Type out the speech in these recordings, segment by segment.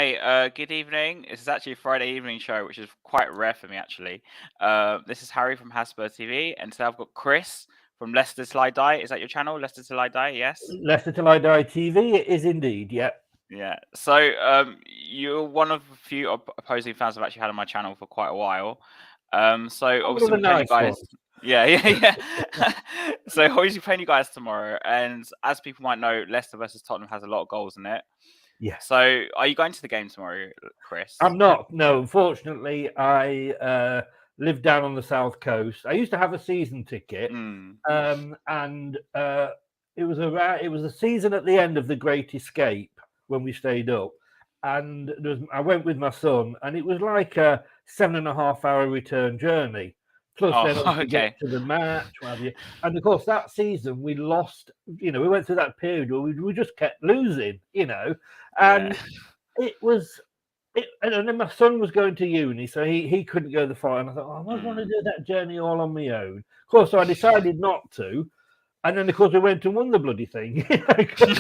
Hi, good evening. This is actually a Friday evening show, which is quite rare for me, actually. This is Harry from Hasbro TV, and today I've got Chris from Leicester Till I Die. Is that your channel, Leicester Till I Die? Yes? Leicester Till I Die TV, it is indeed, yeah. Yeah. So, you're one of the few opposing fans I've actually had on my channel for quite a while. So obviously One we're of the playing you nice guys. ones. Yeah. So obviously playing you guys tomorrow, and as people might know, Leicester versus Tottenham has a lot of goals in it. Yeah. So, are you going to the game tomorrow, Chris? I'm not. No, unfortunately, I live down on the south coast. I used to have a season ticket, and it was a season at the end of The Great Escape when we stayed up, and I went with my son, and it was like a 7.5 hour return journey. Plus, then to get to the match, what have you. And of course, that season we lost. We went through that period where we just kept losing. And it was. And then my son was going to uni, so he couldn't go the far. And I thought, I don't want to do that journey all on my own. Of course, so I decided not to. And then, of course, we went and won the bloody thing. So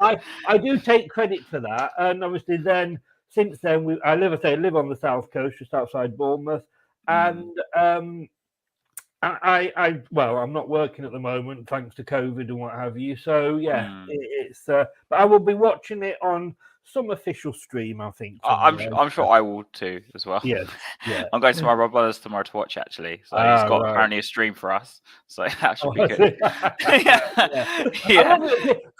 I do take credit for that. And obviously, then since then, I live on the south coast, just outside Bournemouth, and I'm not working at the moment thanks to COVID and what have you. So yeah, it's. But I will be watching it on some official stream, I think. I'm sure I will too as well. Yeah. I'm going to my brother's tomorrow to watch actually. So he's got apparently a stream for us. So that should be good. Yeah.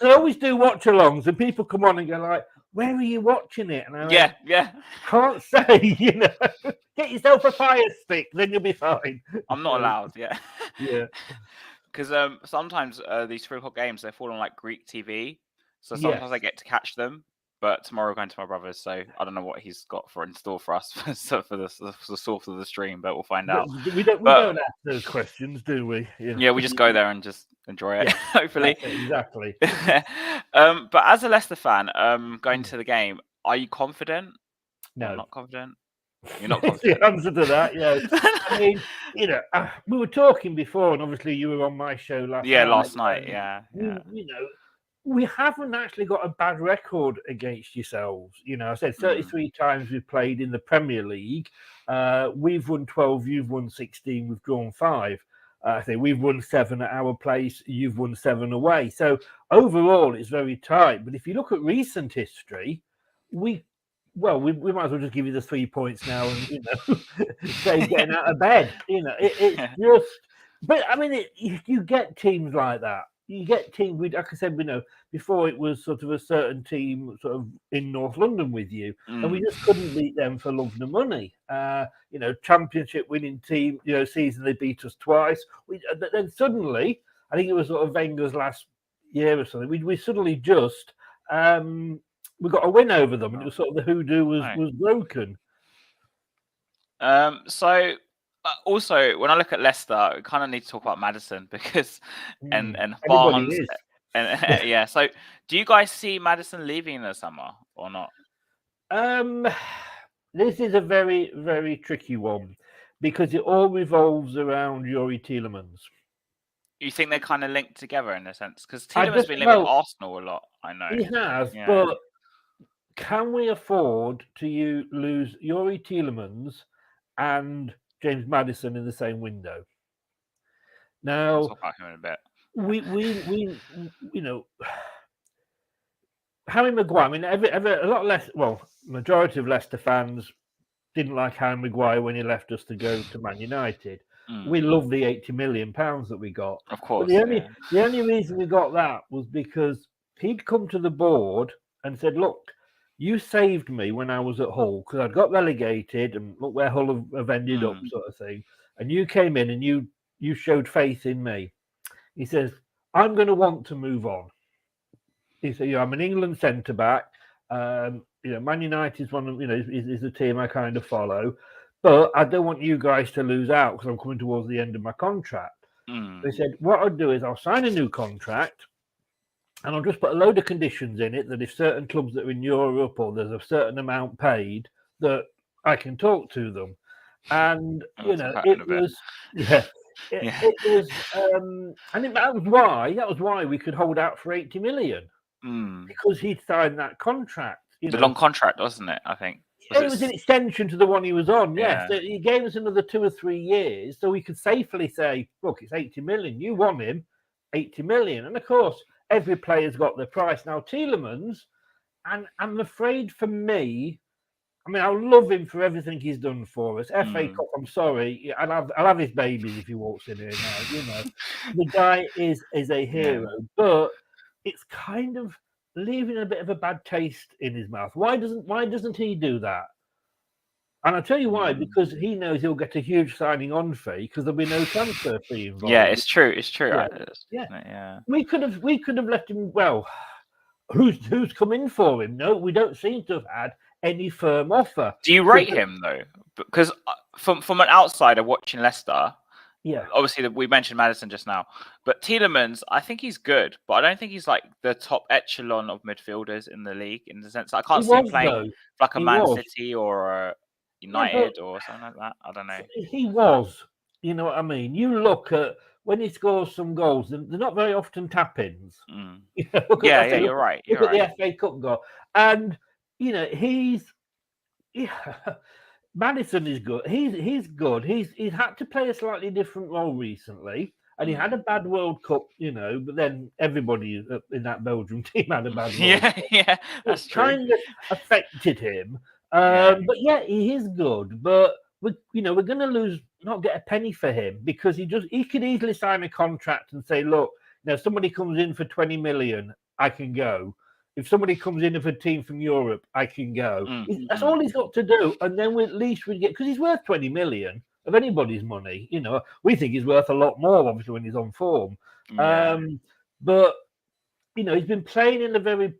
I always do watch alongs, and people come on and go like, "Where are you watching it?" And I can't say. Get yourself a fire stick, then you'll be fine. I'm not allowed. Yeah. Because Yeah. sometimes these 3 o'clock games they fall on like Greek TV, so sometimes I get to catch them. But tomorrow we're going to my brother's, so I don't know what he's got in store for us for the source of the stream, but we'll find out. We don't ask those questions, do we? Yeah, we just go there and just enjoy it, hopefully. Exactly. But as a Leicester fan, going to the game, are you confident? No. Not confident? You're not confident. The answer to that, yeah. I mean, we were talking before, and obviously you were on my show last night. Yeah, last night, yeah. We haven't actually got a bad record against yourselves. I said 33 times we've played in the Premier League. We've won 12, you've won 16, we've drawn 5. I say we've won 7 at our place, you've won 7 away. So overall, it's very tight. But if you look at recent history, we might as well just give you the 3 points now and say getting out of bed. It's just. But I mean, you get teams like that. You get teams. Like I said, before it was sort of a certain team sort of in North London with you, and we just couldn't beat them for love nor money. Championship winning team. Season they beat us twice. Then suddenly, I think it was sort of Wenger's last year or something. We suddenly just we got a win over them, and it was sort of the hoodoo was broken. So. Also, when I look at Leicester, I kind of need to talk about Maddison because and Barnes and yeah. So, do you guys see Maddison leaving in the summer or not? This is a very, very tricky one because it all revolves around Youri Tielemans. You think they're kind of linked together in a sense because Tielemans been linked with Arsenal a lot. I know he has, but can we afford to lose Youri Tielemans and James Maddison in the same window? Now, we'll talk about him in a bit. we Harry Maguire. I mean, a lot less. Well, majority of Leicester fans didn't like Harry Maguire when he left us to go to Man United. We love the £80 million that we got. Of course. But the only reason we got that was because he'd come to the board and said, "Look, you saved me when I was at Hull because I'd got relegated and look where Hull have ended up," sort of thing. And you came in and you showed faith in me. He says, "I'm going to want to move on." He said, "I'm an England centre back. Man United is one of is a team I kind of follow, but I don't want you guys to lose out because I'm coming towards the end of my contract." They said, "What I'll do is I'll sign a new contract. And I'll just put a load of conditions in it that if certain clubs that are in Europe or there's a certain amount paid, that I can talk to them." And it was, and that was why we could hold out for 80 million because he'd signed that contract. The long contract, wasn't it? I think. It was an extension to the one he was on, yes. Yeah. So he gave us another 2 or 3 years, so we could safely say, look, it's 80 million. You want him, 80 million. And of course, every player's got their price. Now, Tielemans, and I'm afraid for me, I mean, I love him for everything he's done for us. FA Cup, I'm sorry, I'll have his babies if he walks in here now. You know, the guy is a hero, but it's kind of leaving a bit of a bad taste in his mouth. Why doesn't he do that? And I'll tell you why, because he knows he'll get a huge signing on fee because there'll be no transfer fee involved. Yeah, it's true. It's true. Yeah. We could have left him. Well, who's come in for him? No, we don't seem to have had any firm offer. Do you rate him though? Because from an outsider watching Leicester, obviously we mentioned Maddison just now, but Tielemans, I think he's good, but I don't think he's like the top echelon of midfielders in the league. In the sense that I can't see him playing like a Man City or a United or something like that. I don't know. He was, you know what I mean. You look at when he scores some goals, they're not very often tap-ins. You know, you're right. Look at the FA Cup goal, and you know Maddison is good. He's good. He's had to play a slightly different role recently, and he had a bad World Cup, you know. But then everybody in that Belgium team had a bad World Cup. Yeah, that's true. Kind of affected him. But yeah, he is good. But we're going to not get a penny for him because he could easily sign a contract and say, look, now somebody comes in for 20 million, I can go. If somebody comes in of a team from Europe, I can go. That's all he's got to do. And then at least we get, because he's worth 20 million of anybody's money. You know, we think he's worth a lot more, obviously, when he's on form. But, you know, he's been playing in a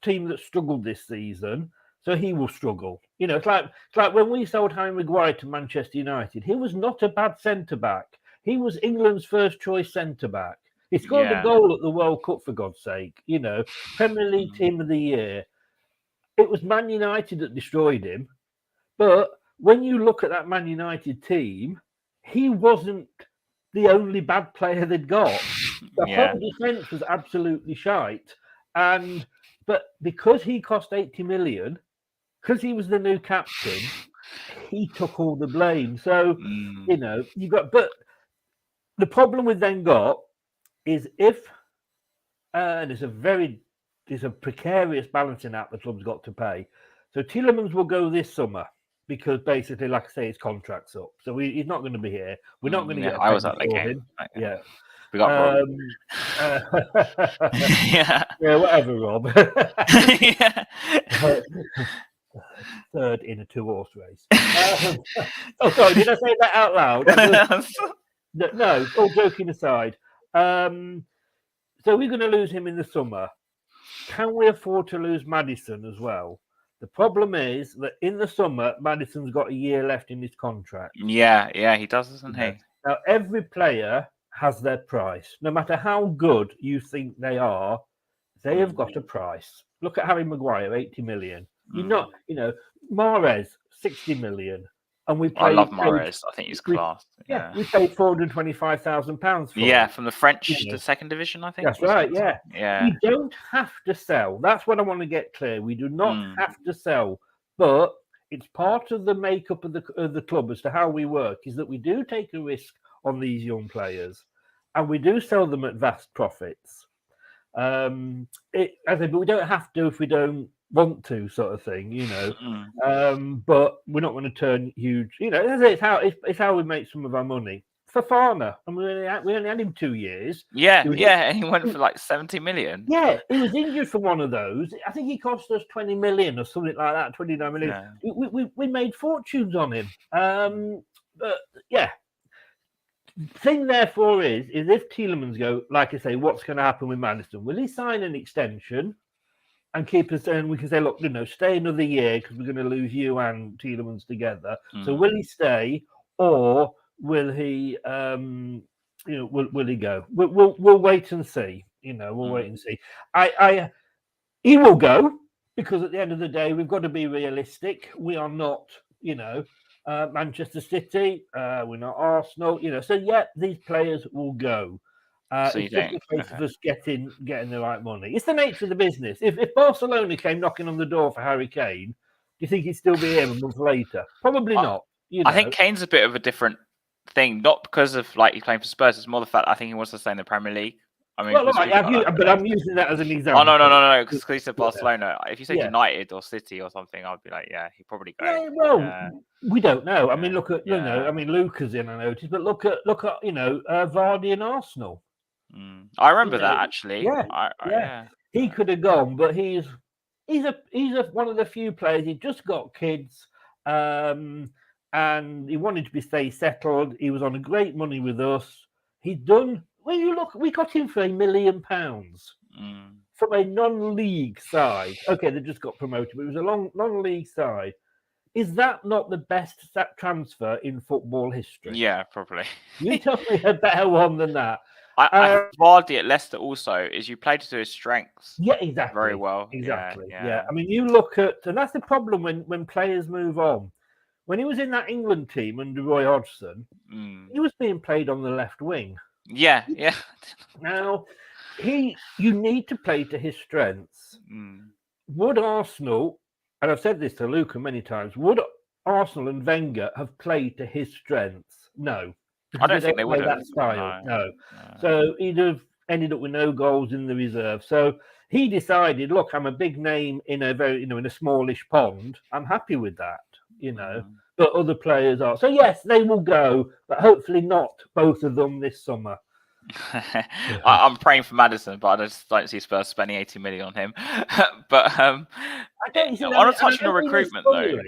team that struggled this season. So he will struggle. You know, it's like when we sold Harry Maguire to Manchester United, he was not a bad centre-back. He was England's first choice centre-back. He scored a goal at the World Cup, for God's sake. You know, Premier League Team of the Year. It was Man United that destroyed him. But when you look at that Man United team, he wasn't the only bad player they'd got. The whole defence was absolutely shite. But because he cost 80 million, because he was the new captain, he took all the blame. So, you know, but the problem we've then got is and it's a precarious balancing act the club's got to pay. So Tielemans will go this summer because basically, like I say, his contract's up. So he's not going to be here. We're not going to get a penny for him. Yeah. We got Rob. Yeah, whatever, Rob. Third in a 2-horse race. Oh, sorry, did I say that out loud? No, all joking aside. So we're going to lose him in the summer. Can we afford to lose Maddison as well? The problem is that in the summer, Maddison's got a year left in his contract. Yeah, he does, doesn't he? Now, every player has their price. No matter how good you think they are, they have got a price. Look at Harry Maguire, 80 million. You're not, you know, Mahrez, 60 million. And I love Mahrez. I think he's class. Yeah, we paid £425,000 for him. Yeah, from the French to second division, I think. That's right, yeah. We don't have to sell. That's what I want to get clear. We do not have to sell. But it's part of the makeup of the club as to how we work, is that we do take a risk on these young players. And we do sell them at vast profits. But we don't have to if we don't want to, sort of thing, you know. But we're not going to turn huge. You know, it's how we make some of our money. Fofana, and we only had him 2 years. And he went for like 70 million. Yeah, he was injured for one of those. I think he cost us 20 million or something like that. 29 million. Yeah. We made fortunes on him. But yeah. Thing therefore is if Tielemans go, like I say, what's going to happen with Maddison? Will he sign an extension and keep us? And we can say, look, you know, stay another year because we're going to lose you and Tielemans together. So will he stay, or will he? You know, will he go? We'll wait and see. You know, we'll wait and see. He will go because at the end of the day, we've got to be realistic. We are not, you know. Manchester City, we're not Arsenal, you know. So yeah, these players will go. So it's just a case of us getting the right money. It's the nature of the business. If Barcelona came knocking on the door for Harry Kane, do you think he'd still be here a month later? Probably not. I think Kane's a bit of a different thing, not because of like he's playing for Spurs. It's more the fact I think he wants to stay in the Premier League. I mean, well, I'm using that as an example. Oh no, because he said Barcelona. If you said United or City or something, I'd be like, yeah, he'd probably go. Yeah, well, we don't know. I mean, look at I mean, Luca's in, I noticed, but look at Vardy and Arsenal. I remember that actually. Yeah. He could have gone, but he's one of the few players. He just got kids, and he wanted to stay settled. He was on a great money with us. He's done. When you look, we got him for £1 million from a non-league side. Okay, they just got promoted, but it was a non-league side. Is that not the best transfer in football history? Yeah, probably. You tell me a better one than that. I Vardy at Leicester also is you played to his strengths. Yeah, exactly. Very well. Exactly. Yeah. I mean, you look at, and that's the problem when players move on. When he was in that England team under Roy Hodgson, he was being played on the left wing. Yeah. Now, you need to play to his strengths. Would Arsenal, and I've said this to Luca many times, would Arsenal and Wenger have played to his strengths? No. I don't think they would have. That style. No. So he'd have ended up with no goals in the reserve. So he decided, look, I'm a big name in a very, in a smallish pond. I'm happy with that, But other players are. So yes, they will go, but hopefully not both of them this summer. I'm praying for Maddison, but I just don't see Spurs spending 80 million on him. But on a touch on recruitment, though,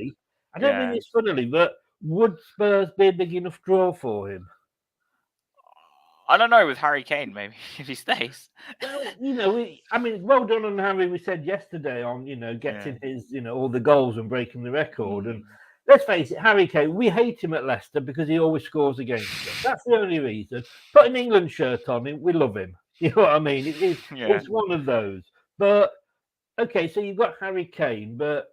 I don't mean this funnily, but would Spurs be a big enough draw for him? I don't know with Harry Kane, maybe if he stays. Well, I mean, well done on Harry. We said yesterday on getting his all the goals and breaking the record. And let's face it, Harry Kane, we hate him at Leicester because he always scores against us. That's the only reason. Put an England shirt on him, we love him. You know what I mean? It's one of those. But okay, so you've got Harry Kane, but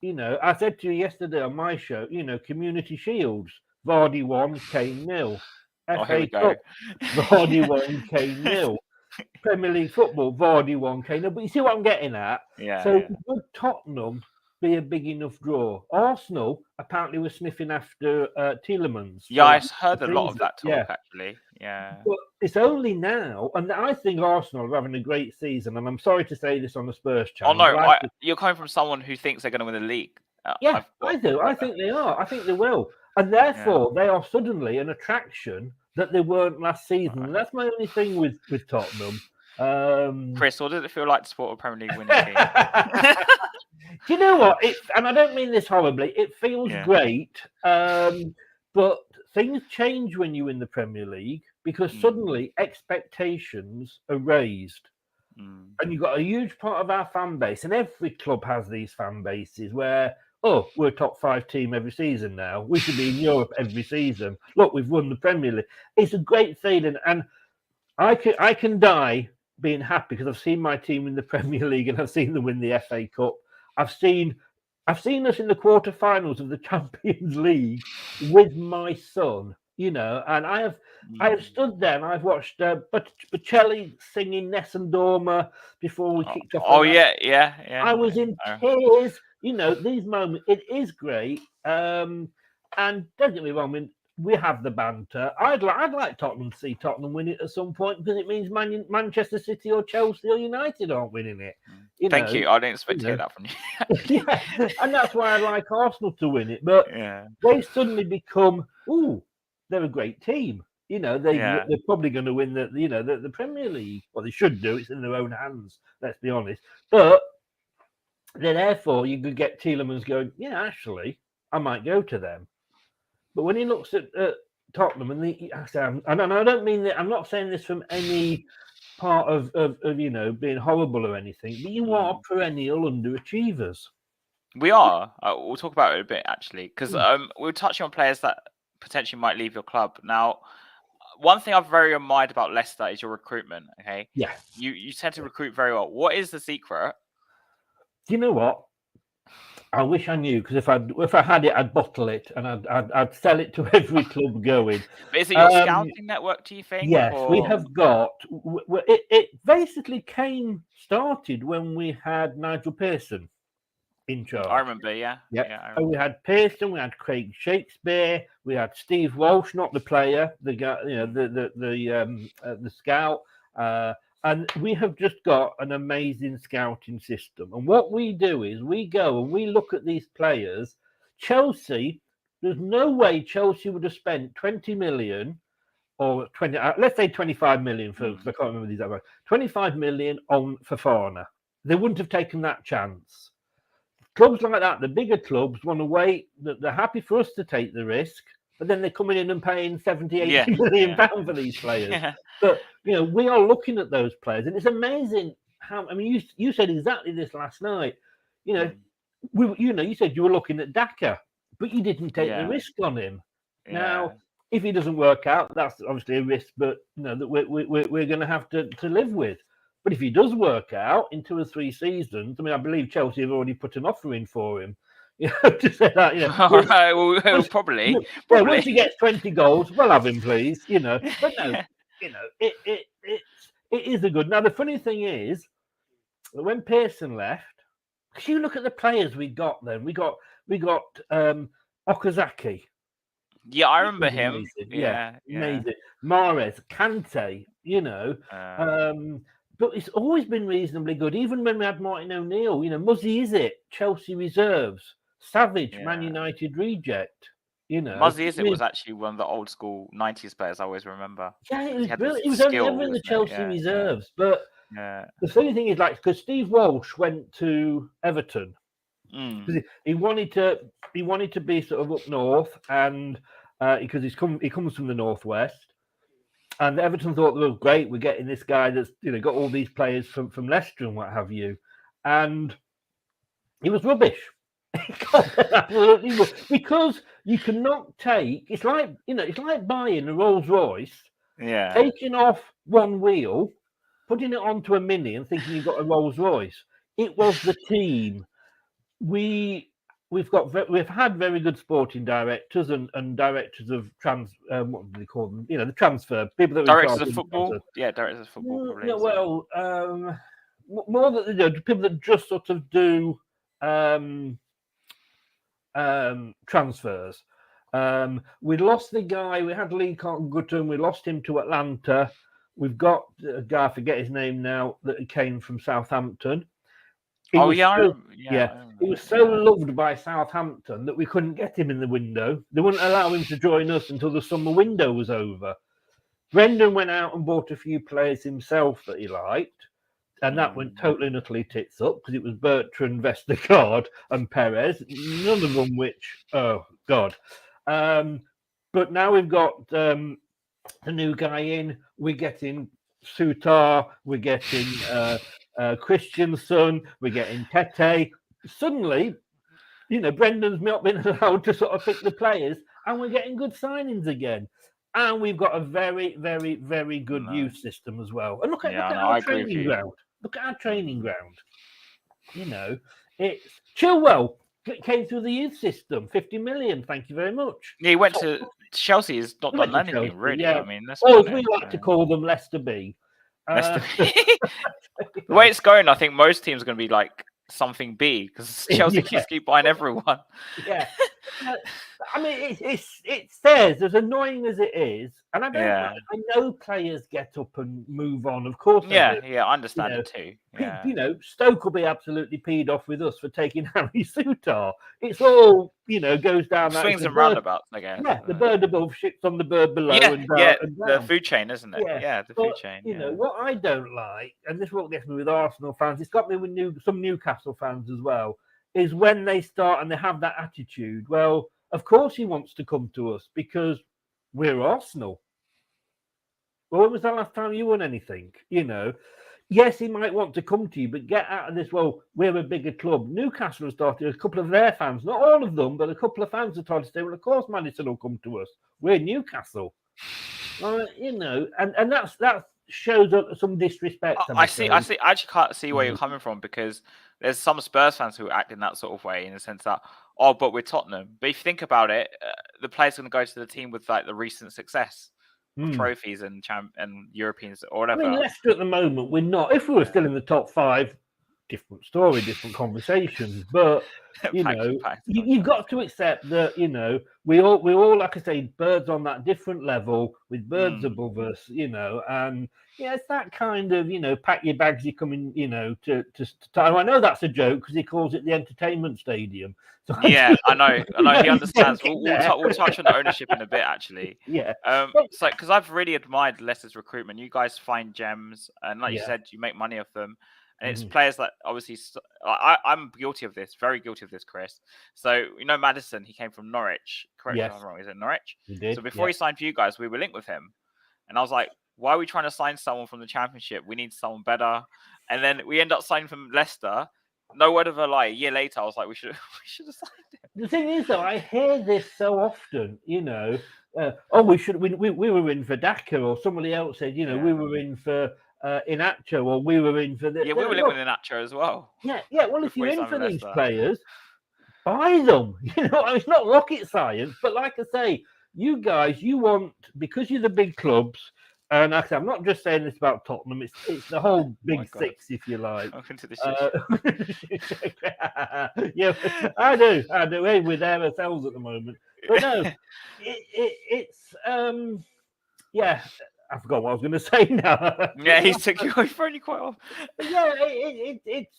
I said to you yesterday on my show, Community Shields, Vardy 1, Kane 0. FA Cup, Vardy 1, Kane 0. Premier League football, Vardy 1, Kane 0. But you see what I'm getting at? Would Tottenham be a big enough draw? Arsenal apparently was sniffing after Tielemans. Yeah, I heard a lot of that talk, actually. Yeah. But it's only now, and I think Arsenal are having a great season, and I'm sorry to say this on the Spurs channel. Oh, no, you're coming from someone who thinks they're going to win the league. I do. I think they are. I think they will. And therefore, they are suddenly an attraction that they weren't last season. Right. And that's my only thing with Tottenham. Chris, what does it feel like to support a Premier League winning team? Do you know what? And I don't mean this horribly. It feels great, but things change when you win the Premier League because suddenly expectations are raised. And you've got a huge part of our fan base, and every club has these fan bases where, we're a top 5 team every season now. We should be in Europe every season. Look, we've won the Premier League. It's a great feeling, and I can die being happy because I've seen my team in the Premier League and I've seen them win the FA Cup. I've seen us in the quarterfinals of the Champions League with my son, and I have stood there and I've watched Bocelli singing Nessun Dorma before we kicked off. Oh, yeah. I was in tears. These moments, it is great. And don't get me wrong, I mean, we have the banter. I'd like Tottenham to see Tottenham win it at some point because it means Manchester City or Chelsea or United aren't winning it. Thank you. I didn't expect to hear that from you. And that's why I like Arsenal to win it. But they've suddenly become, they're a great team. They're probably going to win the Premier League. Well, they should do. It's in their own hands. Let's be honest. But then, therefore, you could get Tielemans going. Yeah, actually, I might go to them. But when he looks at Tottenham, and I don't mean that. I'm not saying this from any part of being horrible or anything. But you are perennial underachievers. We are. We'll talk about it a bit actually, because we're touching on players that potentially might leave your club. Now, one thing I've very admired about Leicester is your recruitment. Okay. Yeah. You tend to recruit very well. What is the secret? Do you know what? I wish I knew, because if I had it, I'd bottle it and I'd sell it to every club going. But is it your scouting network, do you think? Yes, or... we have got. It basically started when we had Nigel Pearson in charge. I remember, yeah. Yep. Yeah, And we had Pearson, we had Craig Shakespeare, we had Steve Walsh, not the player, the guy, the scout, and we have just got an amazing scouting system. And what we do is we go and we look at these players. Chelsea, there's no way Chelsea would have spent 20 million or 20, let's say 25 million for, because I can't remember these other 25 million on Fofana. They wouldn't have taken that chance. Clubs like that, the bigger clubs, want to wait. They're happy for us to take the risk, but then they're coming in and paying 70, 80 million pounds for these players. Yeah. But we are looking at those players, and it's amazing how. I mean, you said exactly this last night. You said you were looking at Daka, but you didn't take the risk on him. Yeah. Now, if he doesn't work out, that's obviously a risk, but that we're going to have to live with. But if he does work out in 2 or 3 seasons, I mean, I believe Chelsea have already put an offer in for him. To say that, All right, well, probably. Yeah, once he gets 20 goals, we'll have him, please. But no, it is a good. Now, the funny thing is, when Pearson left, because you look at the players we got then, we got Okazaki. Yeah, I remember him. Amazing. Yeah, amazing. Mahrez, Kante, but it's always been reasonably good. Even when we had Martin O'Neill, Muzzy Izzet, Chelsea reserves, Savage, Man United reject. Muzzy Izzet was actually one of the old school 90s players I always remember. Yeah, it was brilliant. He was only ever in the Chelsea reserves. But the funny thing is, because Steve Walsh went to Everton, he wanted to be sort of up north, and because he comes from the northwest. And Everton thought, well, great, we're getting this guy that's got all these players from Leicester and what have you. And he was rubbish. Absolutely, because you cannot take. It's like buying a Rolls Royce, taking off one wheel, putting it onto a Mini, and thinking you've got a Rolls Royce. It was the team. We've had very good sporting directors and directors of what do they call them? The transfer people that directors of football. Directors of football. Probably, more that people that just sort of do transfers. We lost the guy. We had Lee Cotton-Gutton. We lost him to Atlanta. We've got a guy, I forget his name now, that came from Southampton. He was so loved by Southampton that we couldn't get him in the window. They wouldn't allow him to join us until the summer window was over. Brendan went out and bought a few players himself that he liked, and that went totally and utterly tits up because it was Bertrand, Vestergaard, and Perez. None of them oh God. But now we've got a new guy in. We're getting Sutar. We're getting Christensen, we're getting Tete. Suddenly, Brendan's not been allowed to sort of pick the players, and we're getting good signings again. And we've got a very, very, very good youth system as well. And look at our training ground. Look at our training ground. It's Chilwell came through the youth system, 50 million. Thank you very much. Yeah, he went to Chelsea. He's not done anything really. Yeah. I mean, that's as we like to call them, Leicester B. The way it's going, I think most teams are going to be like something B because Chelsea keep buying everyone. Yeah, I mean it says as annoying as it is, and I know players get up and move on. Of course, I understand it too. Yeah. Stoke will be absolutely peed off with us for taking Harry Sutar. It's all goes down that swings and roundabouts, I guess. Yeah, the bird above shits on the bird below. And the food chain, isn't it? Yeah, the food chain. What I don't like, and this is what gets me with Arsenal fans. It's got me with some Newcastle fans as well. Is when they start and they have that attitude. Well, of course he wants to come to us because we're Arsenal. Well, when was the last time you won anything? Yes, he might want to come to you, but get out of this. Well, we're a bigger club. Newcastle has started, a couple of their fans, not all of them, but a couple of fans have tried to say, well, of course Madison will come to us. We're Newcastle. And that shows some disrespect. I see. I actually can't see where you're coming from, because there's some Spurs fans who act in that sort of way, in the sense that, oh, but we're Tottenham. But if you think about it, the players are going to go to the team with like the recent success of trophies and Europeans or whatever. I mean, Leicester at the moment, we're not. If we were still in the top 5, different story, different conversations. But you've got to accept that we all, like I say, birds on that different level with birds above us, and it's that kind of pack your bags, you come in, to I know that's a joke because he calls it the entertainment stadium. So I know he understands. We'll touch on the ownership in a bit, actually. So because I've really admired Leicester's recruitment. You guys find gems, and like you said, you make money off them. And it's players that obviously I'm guilty of this, very guilty of this, Chris. So Maddison, he came from Norwich. Correct me if I'm wrong. Is it Norwich? He did. So before he signed for you guys, we were linked with him, and I was like, why are we trying to sign someone from the Championship? We need someone better. And then we end up signing from Leicester. No word of a lie. A year later, I was like, we should have signed him. The thing is, though, I hear this so often. We were in for Daka, or somebody else said, we were in for Inacho, or we were in for the. Yeah, we were living in Inacho as well. Yeah. Well, if you're in for these players, buy them. It's not rocket science, but like I say, you guys, you want, because you're the big clubs. And actually, I'm not just saying this about Tottenham. It's the whole big six, if you like. Welcome to the shit. Yeah, I do. Hey, we're there ourselves at the moment. But no, it's I forgot what I was going to say now. Yeah, he's took you thrown you quite off. Yeah, it's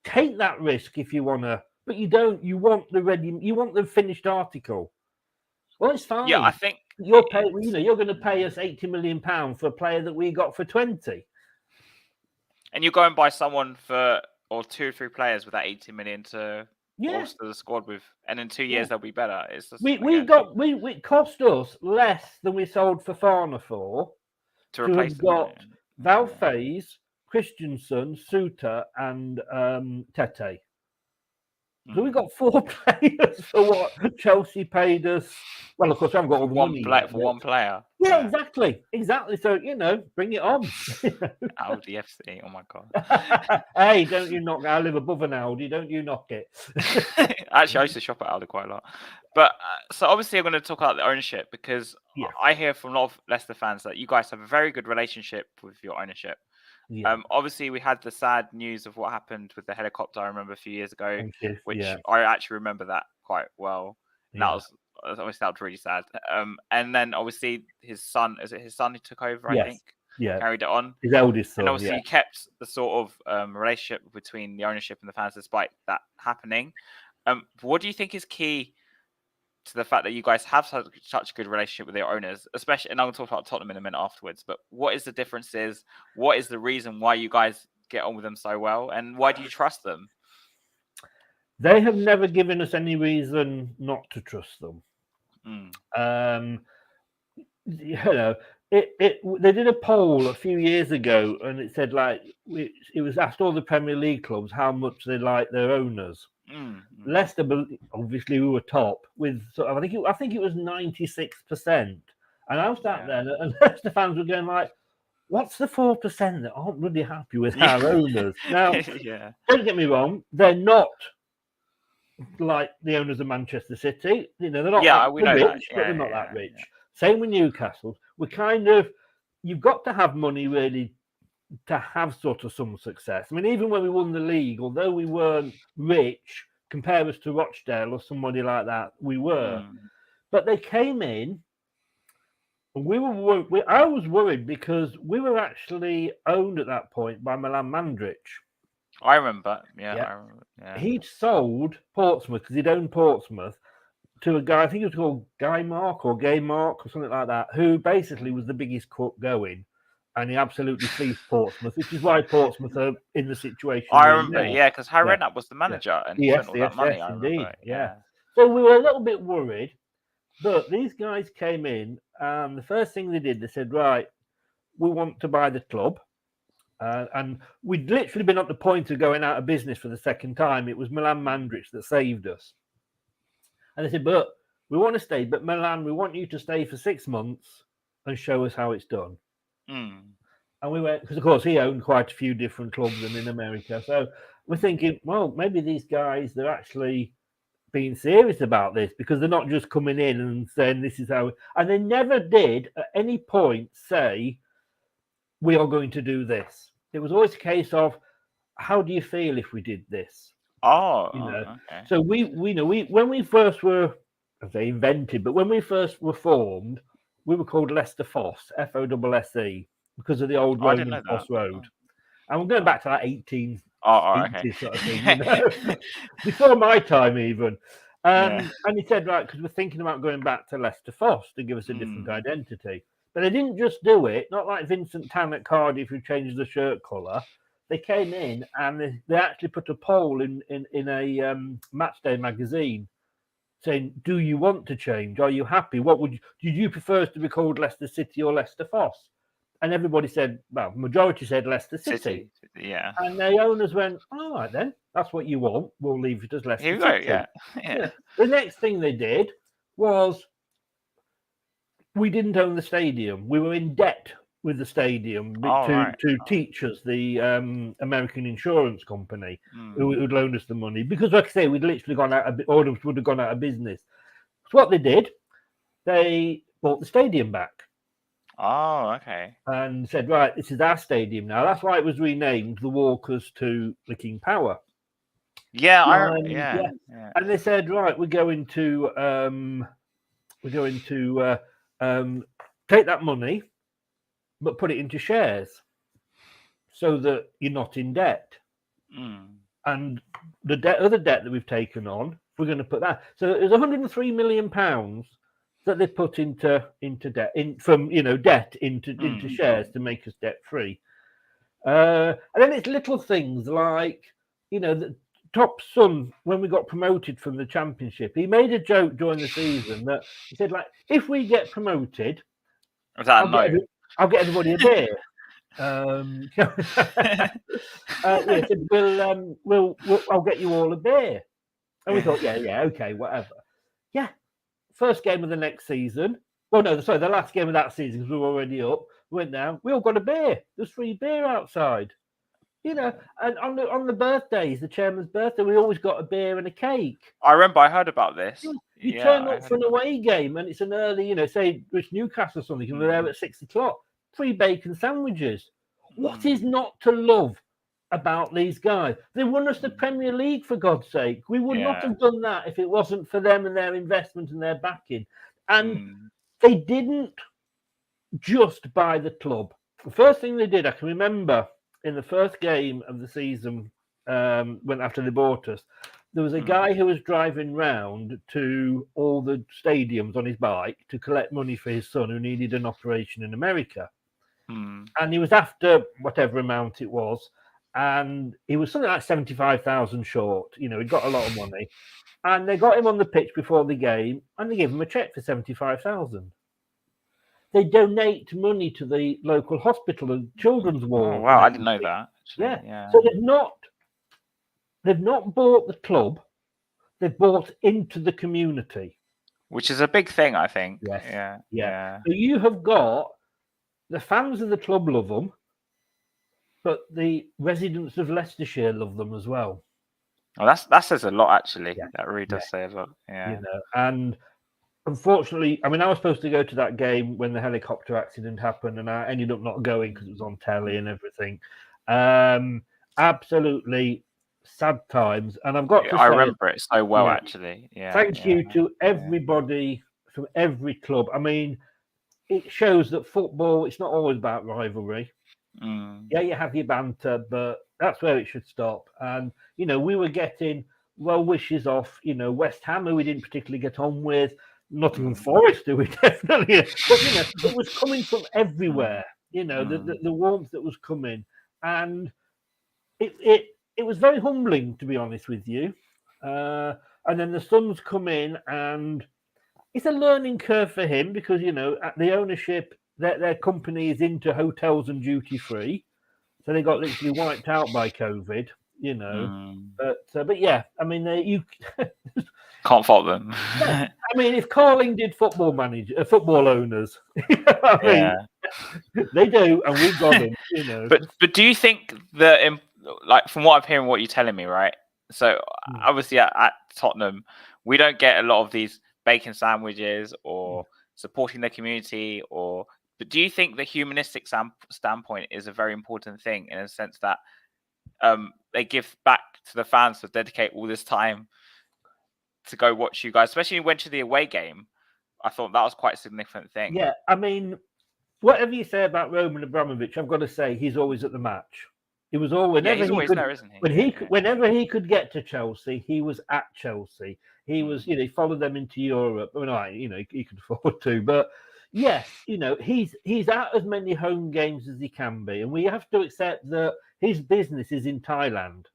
take that risk if you want to, but you don't. You want the finished article. Well, it's fine. Yeah, I think you're going to pay us £80 million for a player that we got for 20. And you're going by someone or 2 or 3 players with that 80 million to bolster the squad with, and in 2 years they'll be better. It's just, it cost us less than we sold Fofana for to replace have got Valface, Christensen, Suter, and Tete. So we got 4 players for what Chelsea paid us. Well, of course, I haven't got all the money for one player. Yeah, exactly. So bring it on. Audi FC. Oh my god. Hey, don't you knock? I live above an Audi. Don't you knock it? Actually, I used to shop at Audi quite a lot. But so obviously, I'm going to talk about the ownership, because I hear from a lot of Leicester fans that you guys have a very good relationship with your ownership. Yeah. Obviously, we had the sad news of what happened with the helicopter. I remember a few years ago, which I actually remember that quite well. And that was really sad. And then obviously his son, is it his son who took over? I think. Yeah. Carried it on. His eldest son. And obviously he kept the sort of relationship between the ownership and the fans, despite that happening. What do you think is key to the fact that you guys have such a good relationship with your owners, especially, and I'm going to talk about Tottenham in a minute afterwards, but what is the differences? What is the reason why you guys get on with them so well? And why do you trust them? They have never given us any reason not to trust them. They did a poll a few years ago, and it said, like, it was asked all the Premier League clubs how much they like their owners. Leicester, obviously, we were top with I think it was 96%, and I was sat there, and Leicester fans were going like, "What's the 4% that aren't really happy with our owners?" Now, don't get me wrong, they're not like the owners of Manchester City. They're not rich, but they're not that rich. Same with Newcastle. You've got to have money really to have sort of some success. I mean, even when we won the league, although we weren't rich, compare us to Rochdale or somebody like that, we were. But they came in, and I was worried because we were actually owned at that point by Milan Mandrić. I remember. He'd sold Portsmouth, because he'd owned Portsmouth, to a guy, I think it was called Gay Mark or something like that, who basically was the biggest crook going. And he absolutely fleeced Portsmouth, which is why Portsmouth are in the situation. I remember, because Harry Redknapp was the manager, and he spent all that money. Yes, indeed. So we were a little bit worried, but these guys came in, and the first thing they did, they said, "Right, we want to buy the club," and we'd literally been at the point of going out of business for the second time. It was Milan Mandrić that saved us, and they said, "But we want to stay, but Milan, we want you to stay for 6 months." and show us how it's done. Mm. And we went, because of course he owned quite a few different clubs and in America. So we're thinking, well, maybe these guys, they're actually being serious about this, because they're not just coming in and saying this is how, and they never did at any point say, we are going to do this. It was always a case of, how do you feel if we did this? Okay. So we when we first were, as they invented, but when we first were formed, we were called Leicester Fosse, FOSSE, because of the old I didn't Roman know that. Fosse Road. And we're going back to that 1880s Okay. sort of thing, before my time even. Yeah. And he said, right, because we're thinking about going back to Leicester Fosse to give us a different identity. But they didn't just do it, not like Vincent Tan at Cardiff who changed the shirt colour. They came in and they actually put a poll in a Matchday magazine saying, do you want to change? Are you happy? Did you prefer to be called Leicester City or Leicester Fosse? And everybody said, well, majority said Leicester City. Yeah. And the owners went, all right then, that's what you want. We'll leave it as Leicester Here we go. City. Yeah. The next thing they did was, we didn't own the stadium. We were in debt with the stadium to teach us, the American insurance company who'd loaned us the money. Because, like I say, we'd literally gone out, Orders would have gone out of business. So what they did, they bought the stadium back. Oh, okay. And said, right, this is our stadium now. That's why it was renamed the Walkers to the King Power. Yeah, yeah. And they said, right, we're going to take that money, but put it into shares, so that you're not in debt. And the other debt that we've taken on, we're going to put that. So it was 103 million pounds that they put into debt, debt into shares to make us debt free. And then it's little things like, the top son, when we got promoted from the Championship, he made a joke during the season that he said, like, if we get promoted, I'll get everybody a beer. He said, I'll get you all a beer. And we thought, yeah, okay, whatever. Yeah. First game of the next season. Well, no, sorry, the last game of that season, because we were already up. We went down. We all got a beer. There's free beer outside. And on the birthdays, the chairman's birthday, we always got a beer and a cake. I remember, I heard about this. You turn up for an away game, and it's an early, say it's Newcastle or something, and we're there at 6 o'clock. Free bacon sandwiches. What is not to love about these guys? They won us the Premier League, for God's sake. We would not have done that if it wasn't for them and their investment and their backing. And they didn't just buy the club. The first thing they did, I can remember, in the first game of the season, when after they bought us, there was a guy who was driving round to all the stadiums on his bike to collect money for his son who needed an operation in America. And he was after whatever amount it was, and he was something like 75,000 short. He'd got a lot of money, and they got him on the pitch before the game, and they gave him a check for 75,000. They donate money to the local hospital and children's ward. Oh, wow, I didn't know that. Actually. Yeah. So they've not bought the club; they've bought into the community, which is a big thing, I think. Yes. Yeah. So you have got the fans of the club love them, but the residents of Leicestershire love them as well. Oh, that says a lot, actually. Yeah. That really does say a lot. Yeah. And unfortunately, I was supposed to go to that game when the helicopter accident happened, and I ended up not going because it was on telly and everything. Absolutely sad times. And I've got to say, I remember it so well, actually. Yeah. Thank you to everybody from every club. It shows that football, it's not always about rivalry. Yeah, you have your banter, but that's where it should stop. And, we were getting well wishes off, West Ham, who we didn't particularly get on with, Nottingham Forest, who we definitely, but, it was coming from everywhere, the warmth that was coming. And it was very humbling, to be honest with you. And then the son's come in, and it's a learning curve for him because, at the ownership, their company is into hotels and duty free. So they got literally wiped out by COVID, But yeah, Can't fault them. No, I mean, if Carling did football owners, I mean, they do, and we got them, But do you think that, like, from what I'm hearing, what you're telling me, right? So obviously at Tottenham, we don't get a lot of these bacon sandwiches or supporting the community, but do you think the humanistic standpoint is a very important thing in a sense that they give back to the fans to dedicate all this time to go watch you guys, especially when you went to the away game? I thought that was quite a significant thing. Yeah, I mean, whatever you say about Roman Abramovich, I've got to say he's always at the match. He was always he's always there, isn't he? Whenever he could get to Chelsea, he was at Chelsea. He was, he followed them into Europe. I mean, he could afford to, but yes, he's at as many home games as he can be, and we have to accept that his business is in Thailand.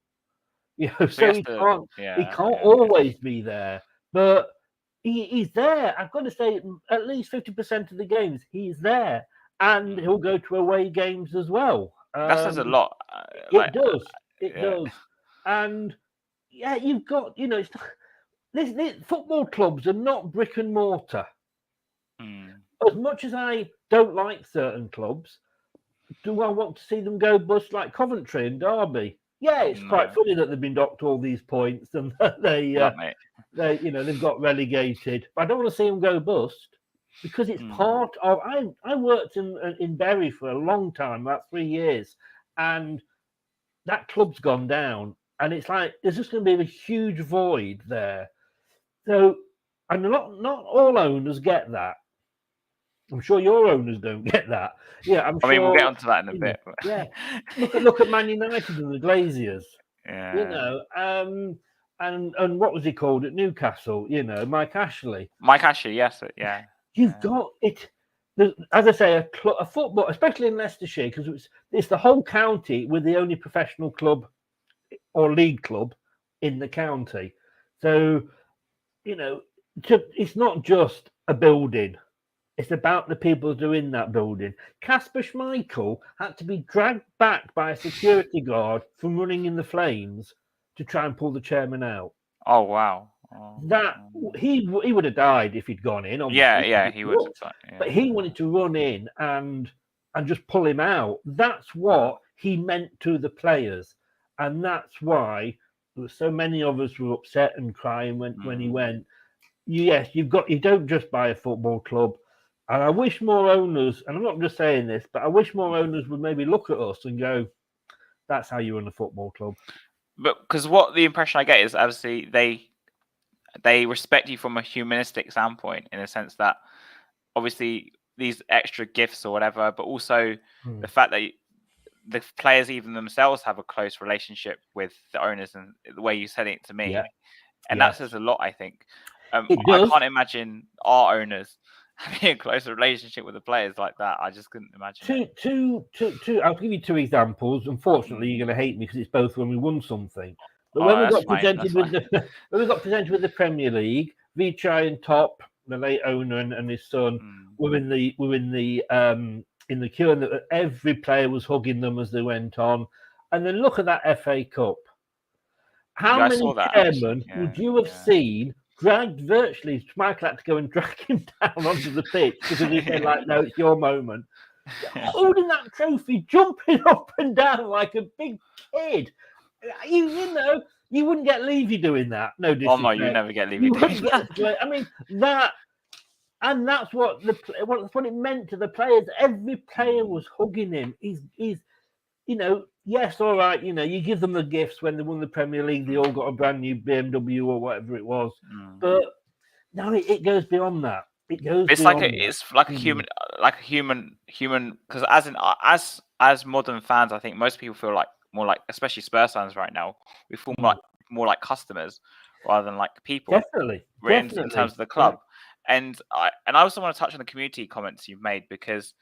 So he can't always be there, but he's there. I've got to say, at least 50% of the games he's there, and he'll go to away games as well. That says a lot. It does. It does. And yeah, you've got, this football clubs are not brick and mortar. As much as I don't like certain clubs, do I want to see them go bust like Coventry and Derby? Yeah, it's quite funny that they've been docked all these points and they've got relegated. But I don't want to see them go bust because it's part of. I worked in Bury for a long time, about 3 years, and that club's gone down, and it's like there's just going to be a huge void there. So, and not all owners get that. I'm sure your owners don't get that. Yeah, I mean, we'll get onto that in a bit. But... Yeah, look at Man United and the Glaziers. And what was he called at Newcastle? Mike Ashley. Mike Ashley, yes, yeah. You've got it. As I say, a football, especially in Leicestershire, because it's the whole county with the only professional club or league club in the county. So, it's not just a building. It's about the people who are in that building. Kasper Schmeichel had to be dragged back by a security guard from running in the flames to try and pull the chairman out. Oh, wow. He would have died if he'd gone in. Yeah, he would have died. Yeah. But he wanted to run in and just pull him out. That's what he meant to the players. And that's why there were so many of us were upset and crying when he went. Yes, you don't just buy a football club. And I wish more owners, and I'm not just saying this, but I wish more owners would maybe look at us and go, that's how you run a football club. But because what the impression I get is obviously they respect you from a humanistic standpoint in a sense that obviously these extra gifts or whatever, but also the fact that the players even themselves have a close relationship with the owners and the way you said it to me. Yeah. And that says a lot, I think. I can't imagine our owners having a closer relationship with the players like that. I just couldn't imagine. I'll give you 2 examples. Unfortunately, you're going to hate me because it's both when we won something. But when we got presented with the Premier League, Vichai and Top, the late owner and his son, were in the queue, and every player was hugging them as they went on. And then look at that FA Cup. How many chairmen would you have seen dragged virtually? Schmeichel had to go and drag him down onto the pitch because he said, no, it's your moment. Holding that trophy, jumping up and down like a big kid. You wouldn't get Levy doing that. No disrespect. Oh, no, you never get Levy doing that. I mean, that's what it meant to the players. Every player was hugging him. He's yes, all right, you give them the gifts when they won the Premier League, they all got a brand new BMW or whatever it was. But no, it goes beyond that. It's like a human, because as modern fans, I think most people feel like more like, especially Spurs fans right now, we feel more like customers rather than like people. Definitely. In terms of the club. Yeah. And I also want to touch on the community comments you've made, because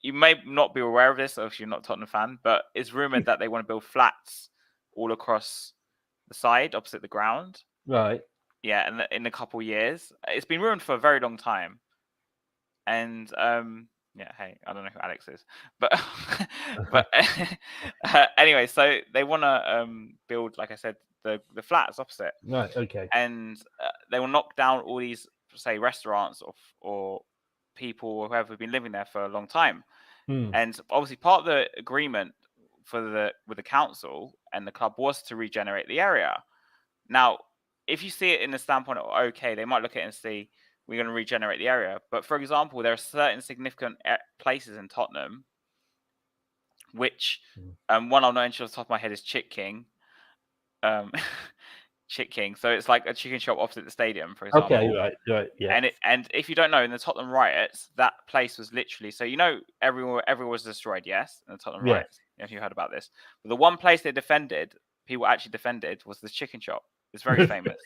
you may not be aware of this if you're not a Tottenham fan, but it's rumoured that they want to build flats all across the side opposite the ground. Right. Yeah, and in a couple of years. It's been rumored for a very long time. And hey, I don't know who Alex is, but anyway, so they want to build, like I said, the flats opposite. Right. Okay. And they will knock down all these, say, restaurants or people or whoever have been living there for a long time. And obviously, part of the agreement with the council and the club was to regenerate the area. Now, if you see it in the standpoint of, okay, they might look at it and see we're going to regenerate the area. But for example, there are certain significant places in Tottenham, which one I'll mention off the top of my head is Chick King. Chick King. So it's like a chicken shop opposite the stadium, for example. Okay, right, yeah. And if you don't know, in the Tottenham riots, that place was literally, so everyone was destroyed, yes, in the Tottenham riots. If you heard about this, but the one place they defended, people actually defended, was the chicken shop. It's very famous.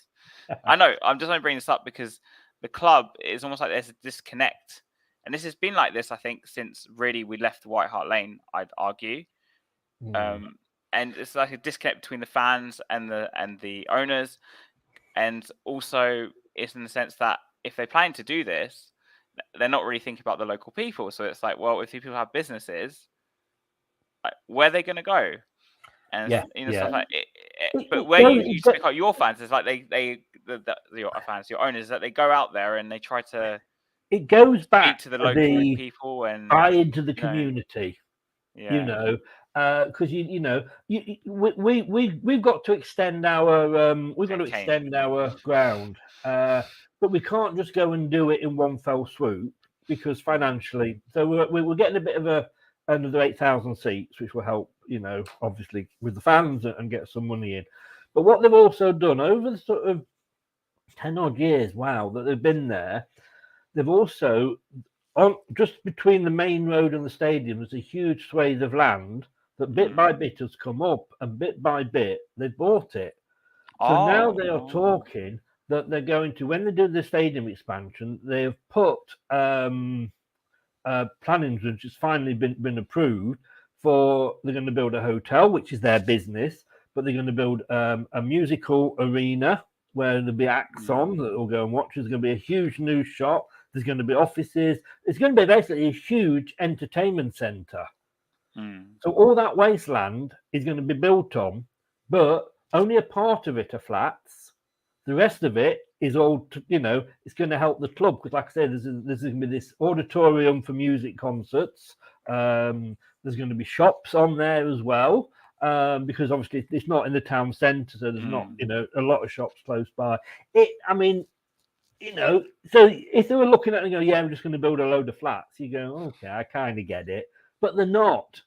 I know. I'm just going to bring this up because the club is almost like there's a disconnect, and this has been like this, I think, since really we left White Hart Lane. I'd argue. And it's like a disconnect between the fans and the owners, and also it's in the sense that if they plan to do this, they're not really thinking about the local people. So it's like, well, if people have businesses, like, where are they going to go? And stuff like it. But where you speak out your fans, it's like your fans, your owners, that they go out there and they try to. It goes back to the local people and buy into the community. Because we've got to extend our ground, but we can't just go and do it in one fell swoop because financially. So we're getting a bit of another 8,000 seats, which will help, obviously with the fans and get some money in. But what they've also done over the sort of 10 odd years, that they've been there, they've also just between the main road and the stadium, there's a huge swathe of land that bit by bit has come up, and bit by bit they bought it. So now they are talking that they're going to, when they do the stadium expansion, they have put planning, which has finally been approved for. They're going to build a hotel, which is their business, but they're going to build a musical arena where there'll be acts on that will go and watch. There's going to be a huge new shop. There's going to be offices. It's going to be basically a huge entertainment centre. So all that wasteland is going to be built on, but only a part of it are flats. The rest of it is all, it's going to help the club. Because like I said, there's going to be this auditorium for music concerts. There's going to be shops on there as well. Because obviously it's not in the town centre, so there's not, a lot of shops close by. So if they were looking at it and go, we're just going to build a load of flats, you go, okay, I kind of get it. But they're not,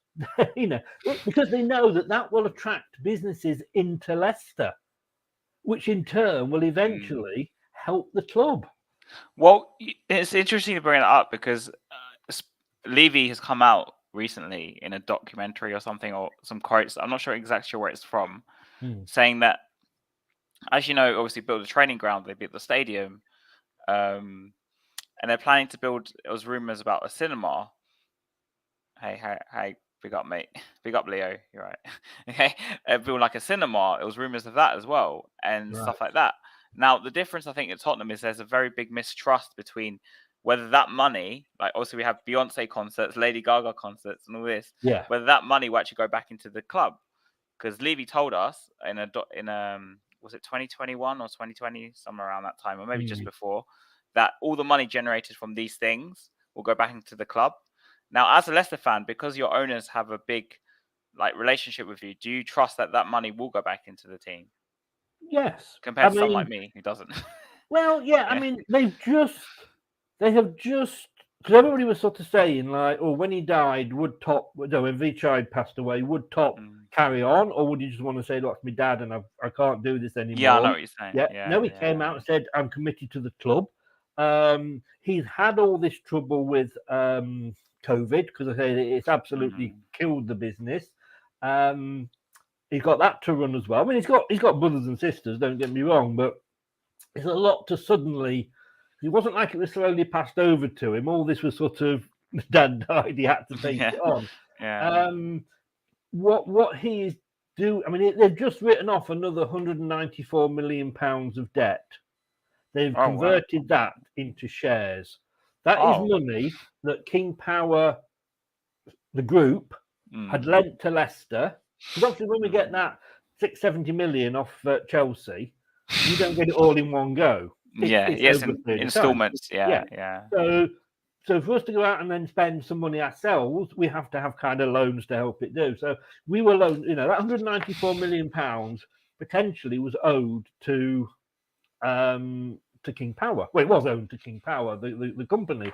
because they know that will attract businesses into Leicester, which in turn will eventually help the club. Well, it's interesting to bring it up because Levy has come out recently in a documentary or something, or some quotes. I'm not sure exactly where it's from, saying that, as you know, obviously build a training ground, they built the stadium, and they're planning to build. It was rumors about a cinema. Hey, big up, mate. Big up, Leo. You're right. Okay, build like a cinema. It was rumors of that as well, and stuff like that. Now, the difference I think at Tottenham is there's a very big mistrust between whether that money, like obviously we have Beyonce concerts, Lady Gaga concerts, and all this. Whether that money will actually go back into the club, because Levy told us in was it 2021 or 2020, somewhere around that time, or maybe just before, that all the money generated from these things will go back into the club. Now, as a Leicester fan, because your owners have a big relationship with you, do you trust that money will go back into the team? Yes. Compared to someone like me who doesn't. Well, I mean, they have just, because everybody was sort of saying when he died, would Top, when Vichai passed away, would Top carry on, or would you just want to say, look, it's my dad and I can't do this anymore? Yeah, I know what you're saying. No, he came out and said, I'm committed to the club. He's had all this trouble with COVID, because I say it's absolutely killed the business. He's got that to run as well. I mean, he's got brothers and sisters, don't get me wrong, but it's a lot to suddenly. It wasn't like it was slowly passed over to him. All this was sort of, dad died, he had to take it on. What he is doing, I mean, they've just written off another 194 million pounds of debt. They've converted that into shares. That is money that King Power, the group, had lent to Leicester. Because obviously when we get that 70 million off Chelsea, you don't get it all in one go. It's over in installments. Yeah. So for us to go out and then spend some money ourselves, we have to have kind of loans to help it do. So we were loaned, that 194 million pounds potentially was owed to King Power. Well, it was owed to King Power, the company.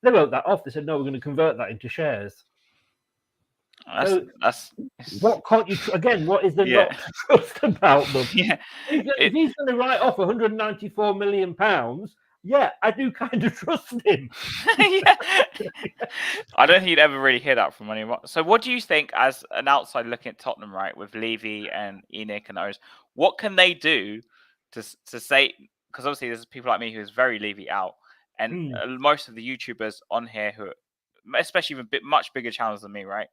They wrote that off. They said, no, we're going to convert that into shares. That's what can't you again? What is there not to trust about them? If he's going to write off 194 million pounds, I do kind of trust him. I don't think you'd ever really hear that from anyone. So, what do you think, as an outside looking at Tottenham, right, with Levy and ENIC and others, what can they do to say? Because obviously, there's people like me who's very Levy out, and most of the YouTubers on here who, especially even much bigger channels than me, right?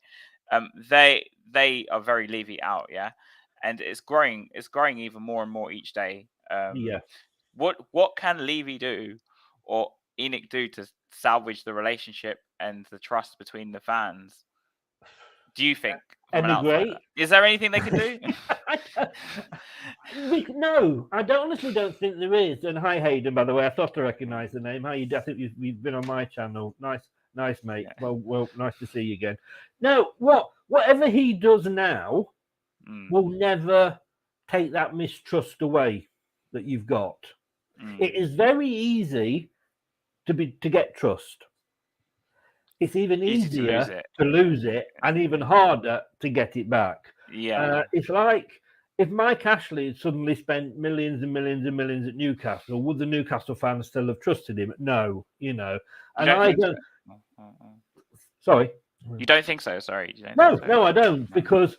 They are very Levy out, and it's growing even more and more each day. What can Levy do or ENIC do to salvage the relationship and the trust between the fans? Do you think? Is there anything they can do? No, I honestly don't think there is. And hi, Hayden, by the way. I thought I recognised the name. How you? I think you've been on my channel. Nice, mate. Well, nice to see you again. No, whatever he does now will never take that mistrust away that you've got. It is very easy to get trust. It's even easier to lose it and even harder to get it back. It's like if Mike Ashley had suddenly spent millions and millions and millions at Newcastle, would the Newcastle fans still have trusted him? No, And I don't. Sorry. You don't think so? Sorry. No, I don't, because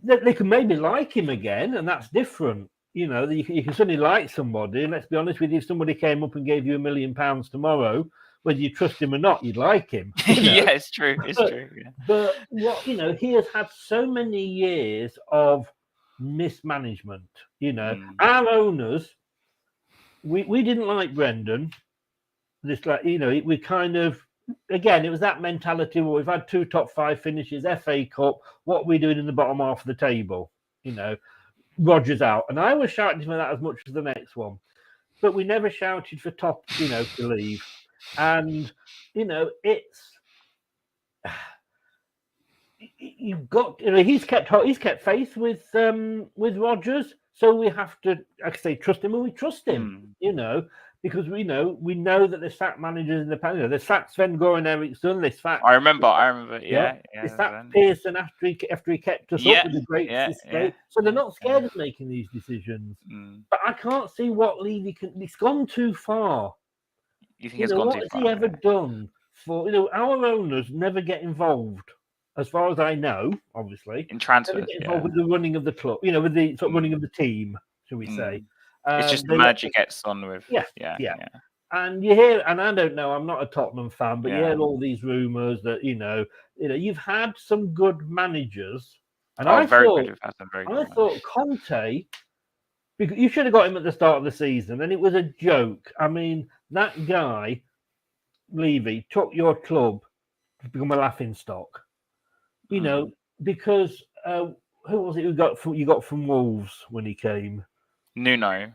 they can maybe like him again, and that's different. You can suddenly like somebody, and let's be honest with you, if somebody came up and gave you £1 million tomorrow, whether you trust him or not, you'd like him. It's true. True. Yeah. But he has had so many years of mismanagement. Our owners, we didn't like Brendan. We kind of. Again, it was that mentality where we've had 2 top 5 finishes, FA Cup. What are we doing in the bottom half of the table? Rodgers out, and I was shouting for that as much as the next one, but we never shouted for top, to leave. And it's you've got. He's kept faith with Rodgers, so we have to, like I say, trust him, and we trust him. Because we know that they sacked managers in the past. They sacked Sven-Goran Eriksson. They sacked. I remember. Yeah. They sacked Pearson after he kept us up with a great system. So they're not scared of making these decisions. But I can't see what Levy can. It's gone too far. You think it's gone too far? What has he ever done for? Our owners never get involved, as far as I know. Obviously, in transfers, never get involved with the running of the club. With the sort of running of the team, shall we say? It's just the manager gets on with. Yeah. And you hear, and I don't know, I'm not a Tottenham fan, but you hear all these rumours that you've had some good managers, and I thought Conte, because you should have got him at the start of the season, and it was a joke. I mean, that guy Levy took your club to become a laughingstock. Because who was it you got from Wolves when he came? Nuno.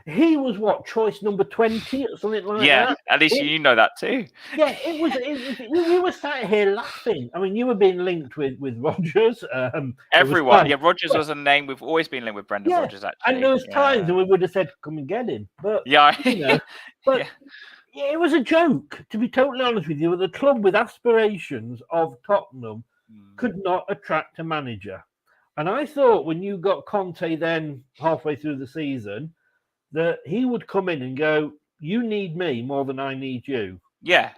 He was choice number 20 or something like that. Yeah, at least you know that too. Yeah, it was. We were sat here laughing. I mean, you were being linked with Rodgers. Everyone, Rodgers was a name we've always been linked with. Brendan Rodgers, actually. And there was times when we would have said, "Come and get him," but it was a joke. To be totally honest with you, the club with aspirations of Tottenham could not attract a manager. And I thought when you got Conte then halfway through the season, that he would come in and go, "You need me more than I need you." Yeah.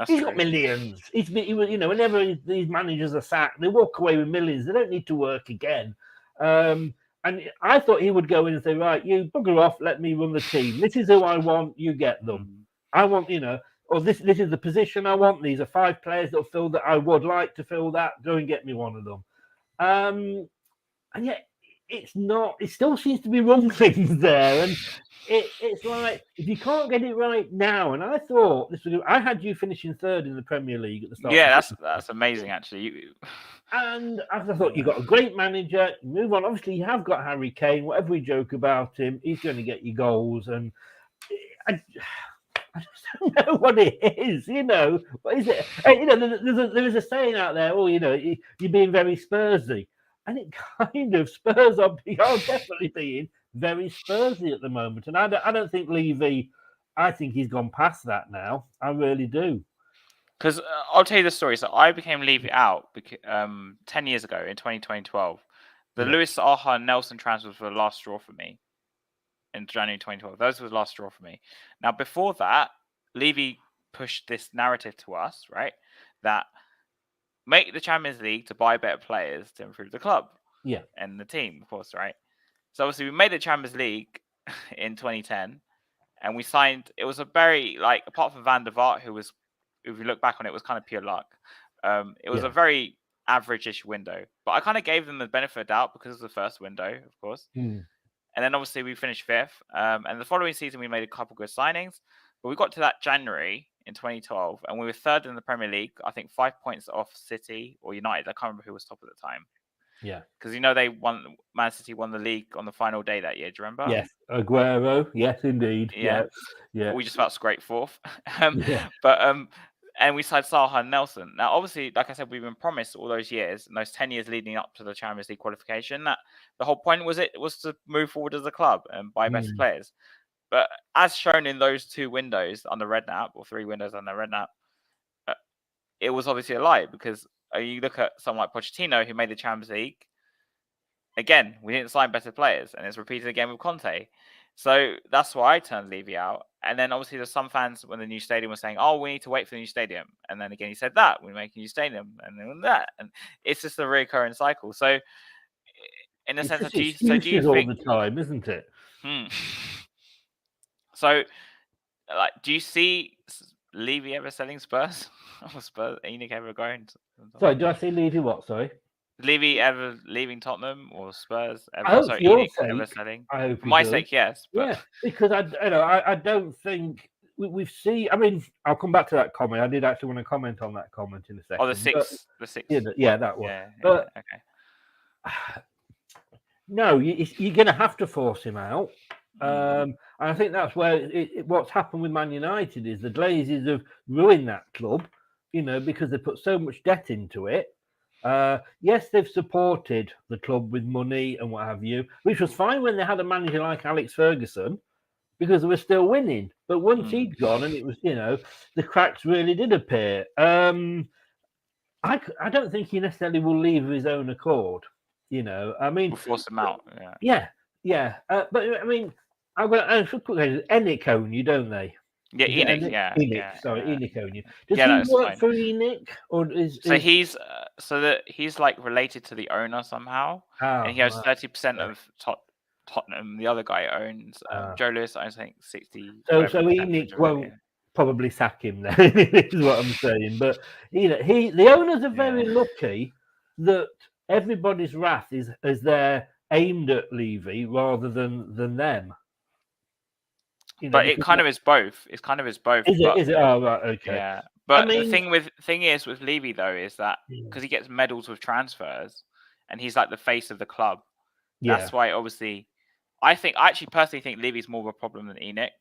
He's got millions. Whenever these managers are sacked, they walk away with millions. They don't need to work again. And I thought he would go in and say, "Right, you bugger off. Let me run the team. This is who I want. You get them. I want, or this is the position I want. These are 5 players that'll fill that. I would like to fill that. Go and get me one of them." And yet it's not. It still seems to be rumblings there, and it's like if you can't get it right now. And I thought this was. I had you finishing third in the Premier League at the start. Yeah, that's amazing actually. And I thought you got a great manager. Move on. Obviously, you have got Harry Kane. Whatever we joke about him, he's going to get you goals. And I just don't know what it is. What is it? There is a saying out there. Oh, you're being very Spursy, and it kind of Spurs are definitely being very Spursy at the moment. And I don't think Levy. I think he's gone past that now. I really do. Because I'll tell you the story. So I became Levy out 10 years ago in 2012. The Lewis Zaha Nelson transfers were the last straw for me in January 2012. Those were the last straw for me. Now, before that, Levy pushed this narrative to us, right? That make the Champions League to buy better players to improve the club. Yeah. And the team, of course, right? So obviously we made the Champions League in 2010 and we signed, it was a very, apart from Van der Vaart, who was, if you look back on it, was kind of pure luck. It was a very average-ish window. But I kind of gave them the benefit of doubt because it was the first window, of course. Mm. And then obviously we finished fifth. And the following season we made a couple good signings. But we got to that January in 2012 and we were third in the Premier League. I think 5 points off City or United. I can't remember who was top at the time. Yeah. Because Man City won the league on the final day that year. Do you remember? Yes. Aguero. Yes, indeed. Yeah. We just about scraped fourth. And we signed Zaha and Nelson. Now, obviously, like I said, we've been promised all those years, and those 10 years leading up to the Champions League qualification, that the whole point was to move forward as a club and buy better players. But as shown in those 2 windows on the Redknapp, or 3 windows on the Redknapp, it was obviously a lie because you look at someone like Pochettino who made the Champions League. Again, we didn't sign better players, and it's repeated again with Conte. So that's why I turned Levy out. And then obviously there's some fans when the new stadium was saying, oh, we need to wait for the new stadium. And then again, he said that we make a new stadium and then that. And it's just a recurring cycle. So in a sense, do you think all the time, isn't it? So do you see Levy ever selling Spurs? Or Spurs, ENIC ever going? Sorry, do I see Levy what? Sorry. Levy ever leaving Tottenham or Spurs ever? I hope for your sake. Ever selling? I hope for my sake, yes. But... Yeah, because I don't think we've seen. I mean, I'll come back to that comment. I did actually want to comment on that comment in a second. Oh, the six. Yeah, that one. Yeah, but okay. No, you're going to have to force him out. And I think that's where what's happened with Man United is the Glazers have ruined that club, because they put so much debt into it. Yes, they've supported the club with money and what have you, which was fine when they had a manager like Alex Ferguson because they were still winning. But once he'd gone and it was, the cracks really did appear. I don't think he necessarily will leave of his own accord. I mean, we'll force him out. Yeah. But I mean, I've got ENIC own you, don't they? Yeah, ENIC. ENIC. Sorry, ENIC own you. Does he work for ENIC, or is he's like related to the owner somehow, and he has 30% of Tottenham. The other guy owns Joe Lewis owns I think 60. So ENIC won't probably sack him then. Is what I'm saying. But the owners are very lucky that everybody's wrath is they're aimed at Levy rather than them. But it kind of is both. It's kind of is both. Is it? Oh, right. Okay. Yeah. But the thing is with Levy though is that because he gets medals with transfers, and he's like the face of the club. That's why obviously, I actually personally think Levy's more of a problem than ENIC.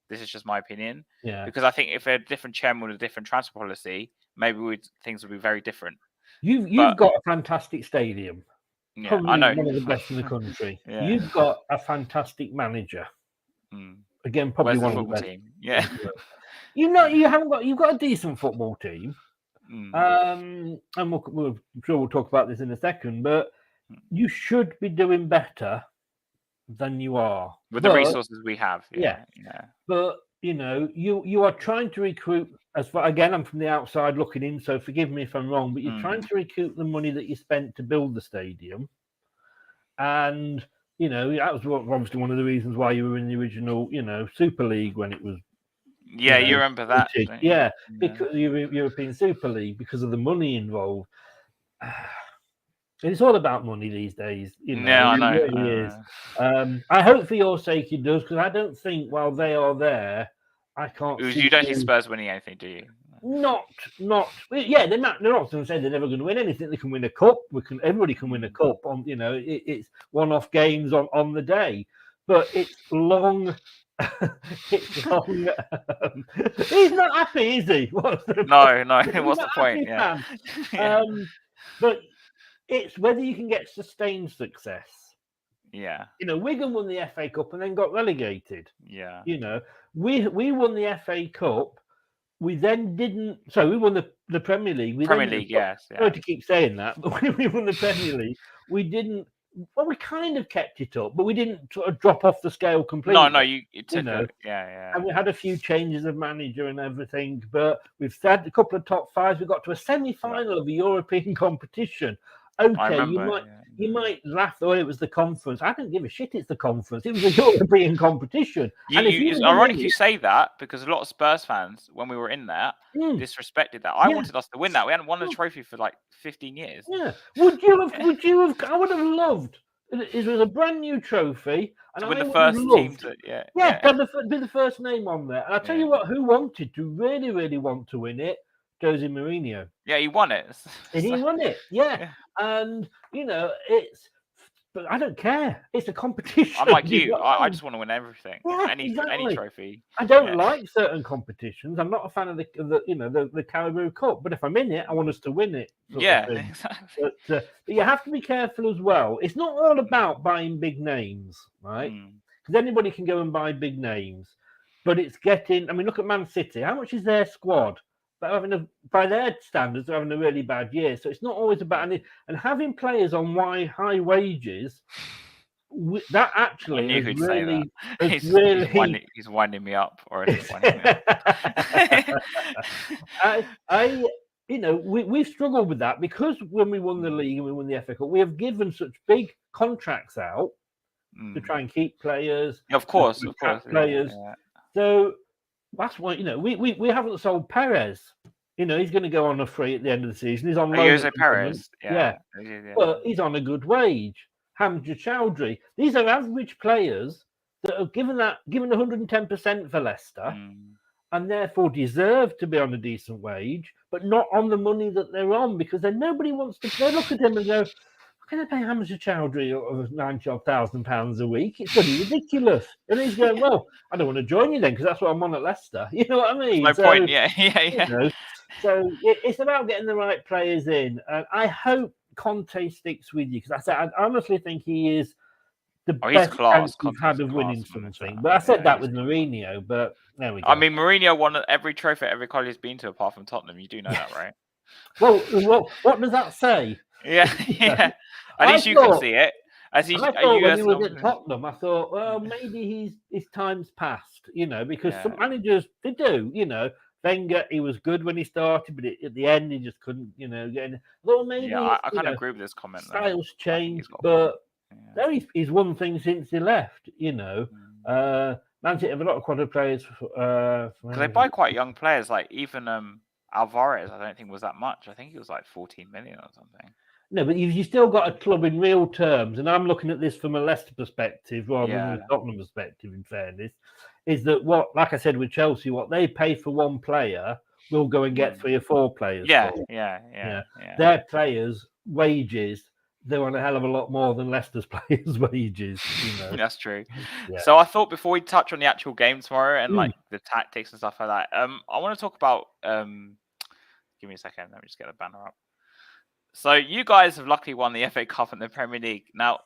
This is just my opinion. Yeah. Because I think if a different chairman with a different transfer policy, maybe things would be very different. You've got a fantastic stadium. Yeah, probably I know. One of the best in the country. You've got a fantastic manager. Again, probably one of the best. Team? Yeah. You've got a decent football team. And I'm sure we'll talk about this in a second, but you should be doing better than you are. With the resources we have. Yeah. But you are trying to recruit again, I'm from the outside looking in, so forgive me if I'm wrong, but you're trying to recoup the money that you spent to build the stadium. And that was obviously one of the reasons why you were in the original, Super League when it was. Yeah, you remember that. Because European Super League, because of the money involved. It's all about money these days, Yeah, I it know. really is. I hope for your sake it does, because I don't think while they are there, I can't see You don't see you. Spurs winning anything, do you? Not. Yeah, they're not going to say they're never going to win anything. They can win a cup. Everybody can win a cup on. It's one-off games on the day, but it's long. It's long. He's not happy, is he? What's the No. He's What's not the point? happy, Yeah. But it's whether you can get sustained success. Yeah. Wigan won the FA Cup and then got relegated. Yeah. We won the FA Cup. We then didn't. So we won the Premier League. Premier League, yes. Sorry to keep saying that, but when we won the Premier League, we didn't. Well, we kind of kept it up, but we didn't sort of drop off the scale completely. No, you took it. Yeah. And we had a few changes of manager and everything, but we've had a couple of top fives. We got to a semi-final of a European competition. Okay, you might laugh though it was the conference. I don't give a shit. It's the conference. It was a European competition. It's ironic you say that, because a lot of Spurs fans, when we were in there, disrespected that. I wanted us to win that. We hadn't won a trophy for like 15 years. Yeah. Would you have? I would have loved. It was a brand new trophy, and to win I the first team to be the first name on there. And I tell you what, who wanted to really, really want to win it? Jose Mourinho. Yeah, he won it. And he won it. Yeah. And it's. But I don't care. It's a competition. I'm like you. I just want to win everything. Yeah, any trophy. I don't like certain competitions. I'm not a fan of the Carabao Cup. But if I'm in it, I want us to win it. Yeah, exactly. But you have to be careful as well. It's not all about buying big names, right? Because anybody can go and buy big names. But it's getting. I mean, look at Man City. How much is their squad? By their standards, they're having a really bad year. So it's not always about and having players on high wages. That actually I knew who'd really, say that. He's winding me up, or is he winding me up? We've struggled with that, because when we won the league and we won the FA Cup, we have given such big contracts out to try and keep players. Of course, players. Yeah. So that's why we haven't sold Perez. He's going to go on a free at the end of the season. He's on loan. Jose Perez. Yeah. But he's on a good wage. Hamza Chowdhury. These are average players that have given 110% for Leicester, and therefore deserve to be on a decent wage, but not on the money that they're on, because then nobody wants to. They look at him and go, "How can I pay Hamza Chowdhury £90,000 a week? It's bloody ridiculous." And he's going, "Well, I don't want to join you then, because that's what I'm on at Leicester." You know what I mean? No point. Yeah. So it's about getting the right players in, and I hope Conte sticks with you, because I honestly think he is the best chance we've had of winning something. But I said that with Mourinho, but there we go. I mean, Mourinho won every trophy every college he's been to, apart from Tottenham. You do know that, right? Well, what does that say? Yeah. At least you can see it. When he was at Tottenham, I thought, well, maybe his time's passed, because some managers, they do, Wenger, he was good when he started, but at the end, he just couldn't, get in. Well, maybe I kind of agree with this comment. Styles changed, but he's won things since he left, Man City have a lot of quality players. Because they buy quite young players, like even Alvarez, I don't think was that much. I think he was like 14 million or something. No, but you still got a club in real terms, and I'm looking at this from a Leicester perspective rather than a Tottenham perspective, in fairness, is that like I said with Chelsea, what they pay for one player will go and get 3 or 4 players. Yeah. Their players' wages, they're on a hell of a lot more than Leicester's players' wages. That's true. Yeah. So I thought before we touch on the actual game tomorrow and like the tactics and stuff like that, I want to talk about. Give me a second. Let me just get the banner up. So you guys have luckily won the FA Cup and the Premier League. Now,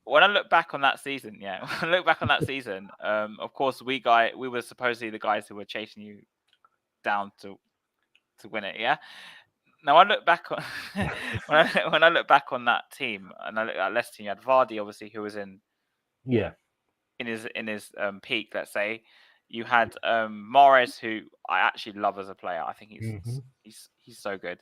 when I look back on that season, of course we were supposedly the guys who were chasing you down to win it. Yeah. Now I look back on when I look back on that team, and I look at Leicester, you had Vardy, obviously, who was in his peak. Let's say you had Mahrez, who I actually love as a player. I think he's so good.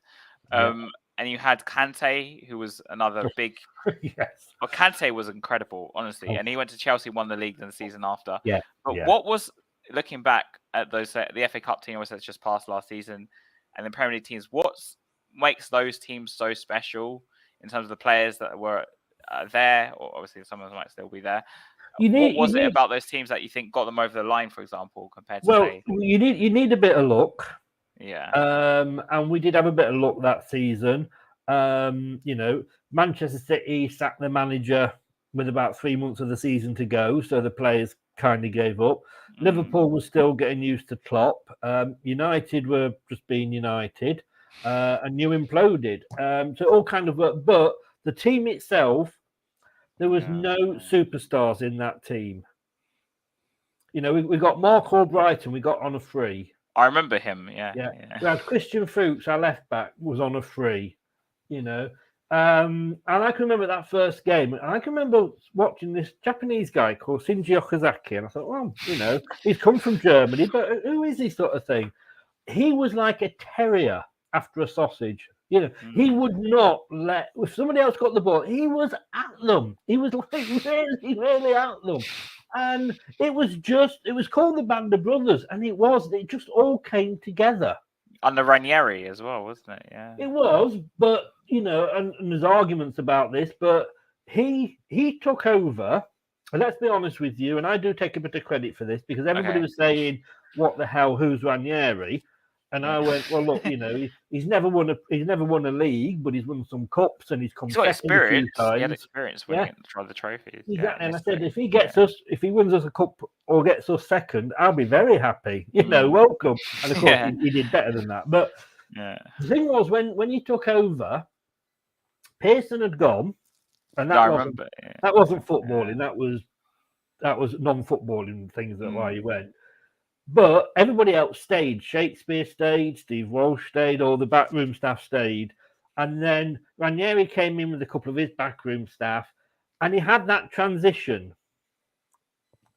And you had Kante, who was another big. Yes. Well, Kante was incredible, honestly, and he went to Chelsea, won the league the season after. Yeah. But what was, looking back at those, the FA Cup team, that's just passed last season, and the Premier League teams, what makes those teams so special in terms of the players that were there, or obviously some of them might still be there. What was it about those teams that you think got them over the line, for example, compared to say? You need a bit of luck. Yeah. And we did have a bit of luck that season. Manchester City sacked the manager with about 3 months of the season to go, so the players kind of gave up. Liverpool was still getting used to Klopp. United were just being United, and you imploded. So all kind of work, but the team itself, there was no superstars in that team. We got Mark Albrighton, we got on a free. I remember him, yeah. We had Christian Fuchs, our left back, was on a free, and I can remember that first game, and I can remember watching this Japanese guy called Shinji Okazaki, and I thought, well, he's come from Germany, but who is he, sort of thing? He was like a terrier after a sausage. He would not let, if somebody else got the ball, he was at them. He was like really, really at them. And it was called the Band of Brothers, and it just all came together. Under Ranieri as well, wasn't it? Yeah. It was, but, and there's arguments about this, but he took over, and let's be honest with you, and I do take a bit of credit for this, because everybody was saying, what the hell, who's Ranieri? And I went, well, look, he's never won a league, but he's won some cups, and he's come second a few times. He had experience winning the trophies. Exactly. And I said, if he wins us a cup or gets us second, I'll be very happy. Welcome. And of course, he did better than that. But the thing was, when he took over, Pearson had gone, and that wasn't footballing. That was non-footballing things that why he went. But everybody else stayed. Shakespeare stayed, Steve Walsh stayed, all the backroom staff stayed. And then Ranieri came in with a couple of his backroom staff, and he had that transition.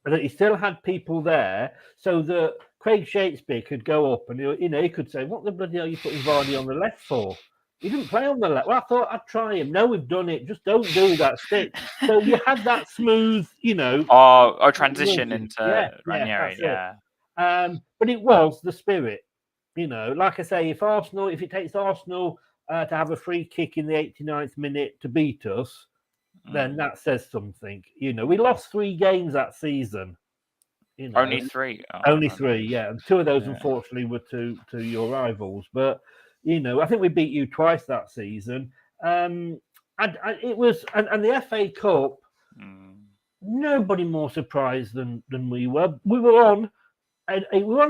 That he still had people there, so that Craig Shakespeare could go up and he could say, "What the bloody hell are you putting Vardy on the left for? He didn't play on the left." Well, I thought I'd try him. No, we've done it. Just don't do that stick. So you had that smooth, transition into Ranieri. But it was the spirit, like I say, if it takes Arsenal to have a free kick in the 89th minute to beat us, then that says something. We lost 3 games that season. Only 3. Only 3, yeah. And 2 of those, unfortunately, were to your rivals. But, I think we beat you twice that season. And the FA Cup, nobody more surprised than we were. We were on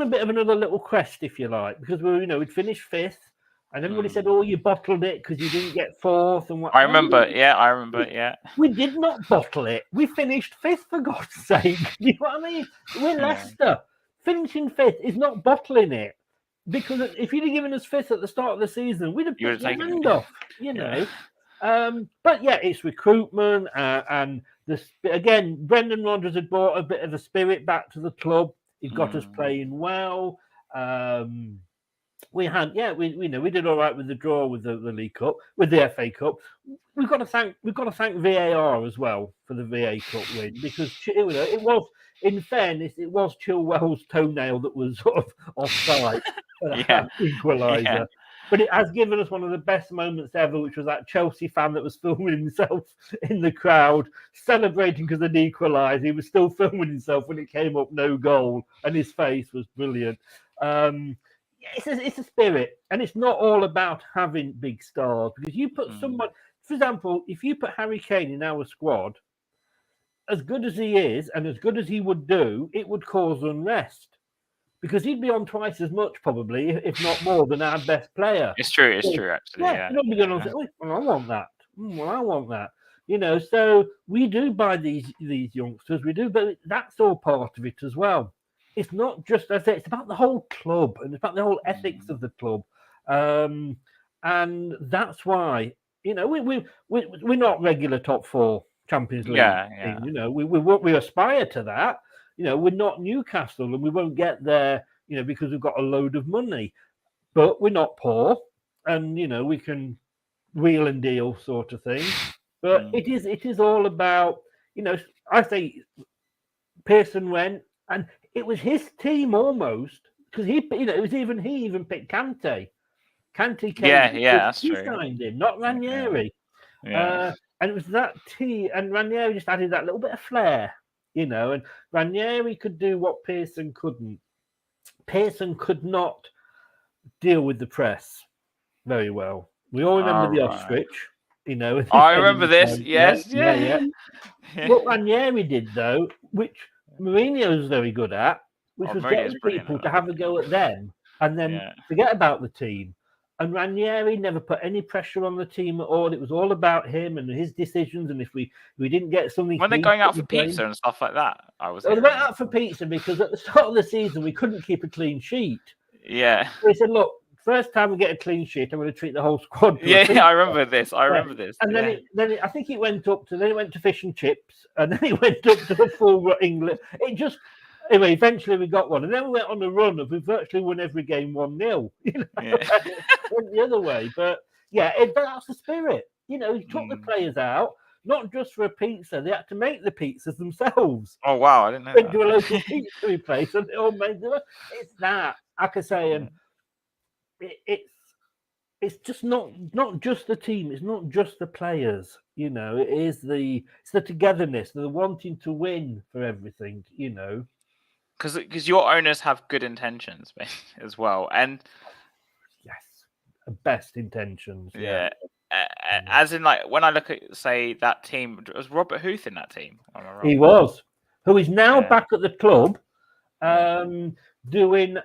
a bit of another little crest, if you like, because we'd finished 5th, and everybody said, "Oh, you bottled it because you didn't get 4th." And what? I remember. Yeah. We did not bottle it. We finished 5th, for God's sake. You know what I mean? We're Leicester. Finishing 5th is not bottling it, because if you'd have given us 5th at the start of the season, we'd have put your hand off. But it's recruitment and again, Brendan Rodgers had brought a bit of the spirit back to the club. He got us playing well. We did all right with the draw with the League Cup, with the FA Cup. We've got to thank VAR as well for the VA Cup win, because it was, in fairness, it was Chilwell's toenail that was sort of offside for that equaliser. Yeah. But it has given us one of the best moments ever, which was that Chelsea fan that was filming himself in the crowd, celebrating because they'd equalised. He was still filming himself when it came up no goal, and his face was brilliant. It's a spirit, and it's not all about having big stars, because you put someone, for example, if you put Harry Kane in our squad, as good as he is and as good as he would do, it would cause unrest. Because he'd be on twice as much, probably, if not more, than our best player. It's true, actually. Yeah. You'd be going on and say, "Well, I want that. I want that." So we do buy these youngsters. We do, but that's all part of it as well. It's not just, as I say, it's about the whole club, and it's about the whole ethics of the club. And that's why, we're not regular top 4 Champions League. We aspire to that. We're not Newcastle, and we won't get there, because we've got a load of money. But we're not poor, and we can wheel and deal, sort of thing. But it is all about, I say Pearson went, and it was his team almost, because he even picked Kante. Kante came. That's true. He signed him, not Ranieri. Yeah. And it was that team, and Ranieri just added that little bit of flair, and Ranieri could do what Pearson couldn't. Pearson could not deal with the press very well. We all remember All the right. ostrich, I remember this. Yes. yeah. Yeah. What Ranieri did, though, which Mourinho was very good at, which was Mourinho's getting brilliant people at to that. have a go at them and then Yeah. forget about the team. And Ranieri never put any pressure on the team at all. It was all about him and his decisions. And if we didn't get something, When they're going out for pizza and stuff like that, I was. They went out for pizza because at the start of the season we couldn't keep a clean sheet. Yeah. So he said, "Look, first time we get a clean sheet, I'm going to treat the whole squad." Yeah, I remember this. And then I think it went up to then it went to fish and chips, and then it went up to the full England. It just. Anyway, eventually we got one, and then we went on a run of we virtually won every game 1-0. Yeah. It went the other way, but yeah, that's the spirit. He took the players out, not just for a pizza; they had to make the pizzas themselves. Oh wow, I didn't know. Went to a local pizza place, and they all made them. It's that I can say, and it's just not just the team. It's not just the players. It is it's the togetherness, the wanting to win for everything. Because your owners have good intentions as well, and yes, best intentions. Yeah. As in, like when I look at say that team, was Robert Huth in that team? He was, who is now back at the club, doing.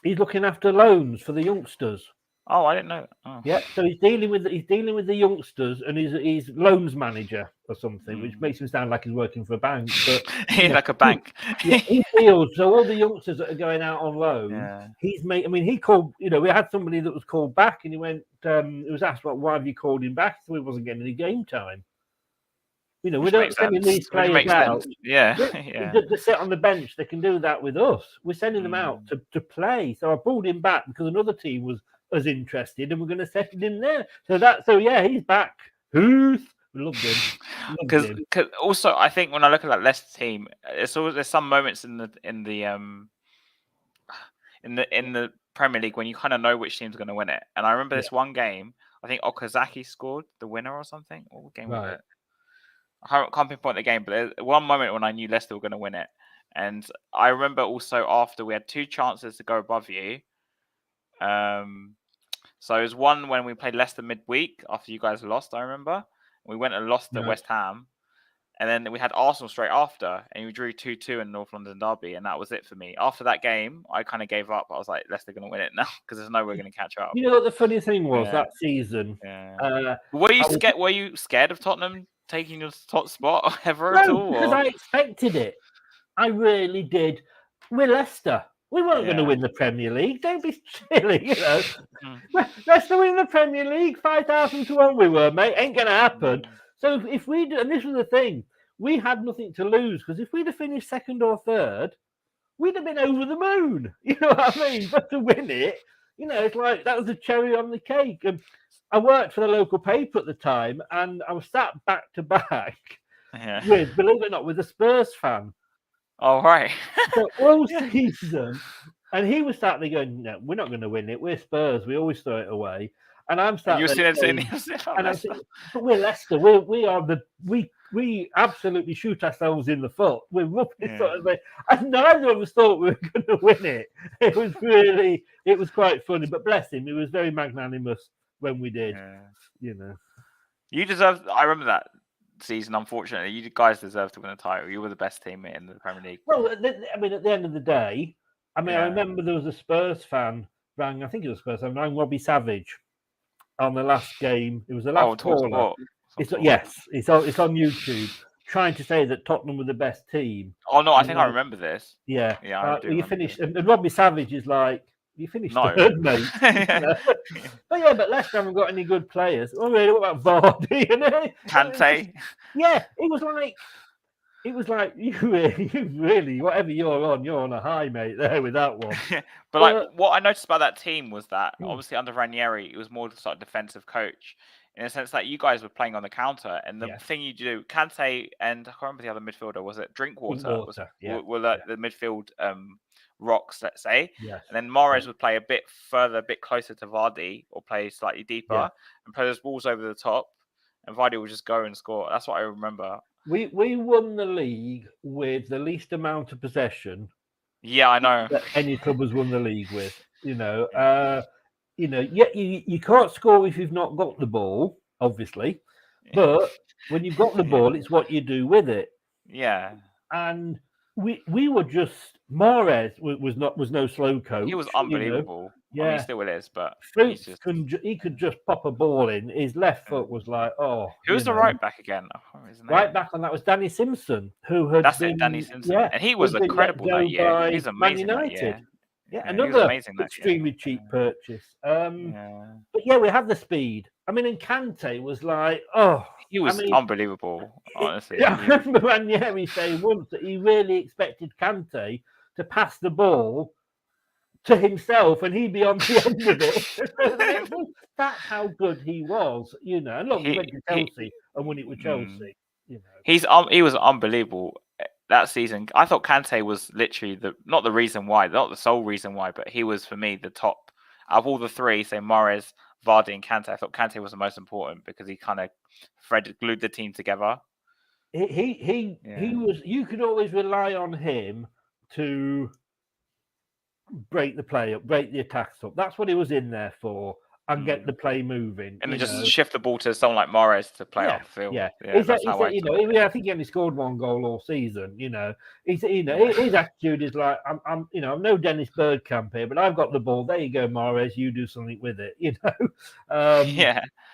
He's looking after loans for the youngsters. Oh, I didn't know. Oh. Yeah, so he's dealing with the youngsters, and he's loans manager or something, which makes him sound like he's working for a bank. But he's like a bank. He deals. So all the youngsters that are going out on loan, he's made. I mean, he called. We had somebody that was called back, and he went. He was asked, "Why have you called him back?" So he wasn't getting any game time. We don't send these players out. Yeah. To sit on the bench, they can do that with us. We're sending them out to play. So I pulled him back because another team was as interested, and we're going to settle him there. So he's back. We loved him. Because also, I think when I look at that Leicester team, there's some moments in the Premier League when you kind of know which team's going to win it. And I remember this one game. I think Okazaki scored the winner or something. What game was it? I can't pinpoint the game, but there's one moment when I knew Leicester were going to win it. And I remember also after we had 2 chances to go above you. So it was one when we played Leicester midweek after you guys lost, I remember. We went and lost at West Ham. And then we had Arsenal straight after, and we drew 2-2 in North London Derby, and that was it for me. After that game, I kind of gave up. I was like, Leicester going to win it now because there's no way we're going to catch up. You know what the funny thing was that season? Yeah. Were you scared of Tottenham taking your top spot ever at all? Because I expected it. I really did. We're Leicester. We weren't going to win the Premier League. Don't be silly, Leicester win the Premier League 5,000 to 1. We were, mate. Ain't going to happen. So if we do, and this was the thing, we had nothing to lose because if we'd have finished second or third, we'd have been over the moon. You know what I mean? But to win it, it's like that was the cherry on the cake. And I worked for the local paper at the time, and I was sat back to back with, believe it or not, with a Spurs fan. Oh, right. So all season, and he was sat there going, "No, we're not going to win it. We're Spurs. We always throw it away." And I'm sat there saying, and I'm saying, "But we're Leicester. We absolutely shoot ourselves in the foot. We're rubbish sort of thing." And neither of us thought we were going to win it. It was quite funny. But bless him, he was very magnanimous when we did. You deserve. I remember that season. Unfortunately, you guys deserve to win a title. You were the best team in the Premier League. Well, at the end of the day, I remember there was a Spurs fan rang. I think it was Spurs fan rang Robbie Savage on the last game. It was the last caller. It's on YouTube, trying to say that Tottenham were the best team. Oh no, I think I remember this. Yeah. You finished, and Robbie Savage is like, "You finished third, mate." But Leicester haven't got any good players. Oh, really? What about Vardy? Kante? Yeah, it was like you really, whatever you're on a high, mate. There with that one. But what I noticed about that team was that obviously under Ranieri, it was more just like a defensive coach. in a sense that you guys were playing on the counter, and the Yeah. thing you do, Kante and I can't remember the other midfielder, was it Drinkwater? Yeah. Were like the midfield rocks, let's say, Yes. and then Mahrez would play a bit further, a bit closer to Vardy, or play slightly deeper and play those balls over the top, and Vardy would just go and score. That's what I remember. We won the league with the least amount of possession. Yeah, I know. That any club has won the league with. You know, you can't score if you've not got the ball, obviously. But when you've got the ball, it's what you do with it. Yeah. And we were just Mahrez was no slow coach. He was unbelievable. Yeah, I mean, he still is, but he could just pop a ball in. His left foot was like, Who was the right back again? Right back on that was Danny Simpson, who had Danny Simpson. Yeah, and he was incredible that year. He's amazing that year. Yeah, another extremely cheap purchase. But yeah, we have the speed. I mean, and Kante was like, he was unbelievable, honestly. I remember Ranieri saying once that he really expected Kante to pass the ball to himself and he'd be on the end of it. That's how good he was, you know. And look, he went to Chelsea and won it with Chelsea. You know, he was unbelievable that season. I thought Kante was literally not the reason why, not the sole reason why, but he was for me the top out of all the three. Say Mahrez, Vardy, and Kante. I thought Kante was the most important because he kind of glued the team together. He was. You could always rely on him to break the play up, break the attacks up. That's what he was in there for. And get the play moving, and then just shift the ball to someone like Mahrez to play off the field. Yeah, that's how I I think he only scored one goal all season. You know, his attitude is like, I'm no Dennis Bergkamp here, but I've got the ball. There you go, Mahrez. You do something with it. You know,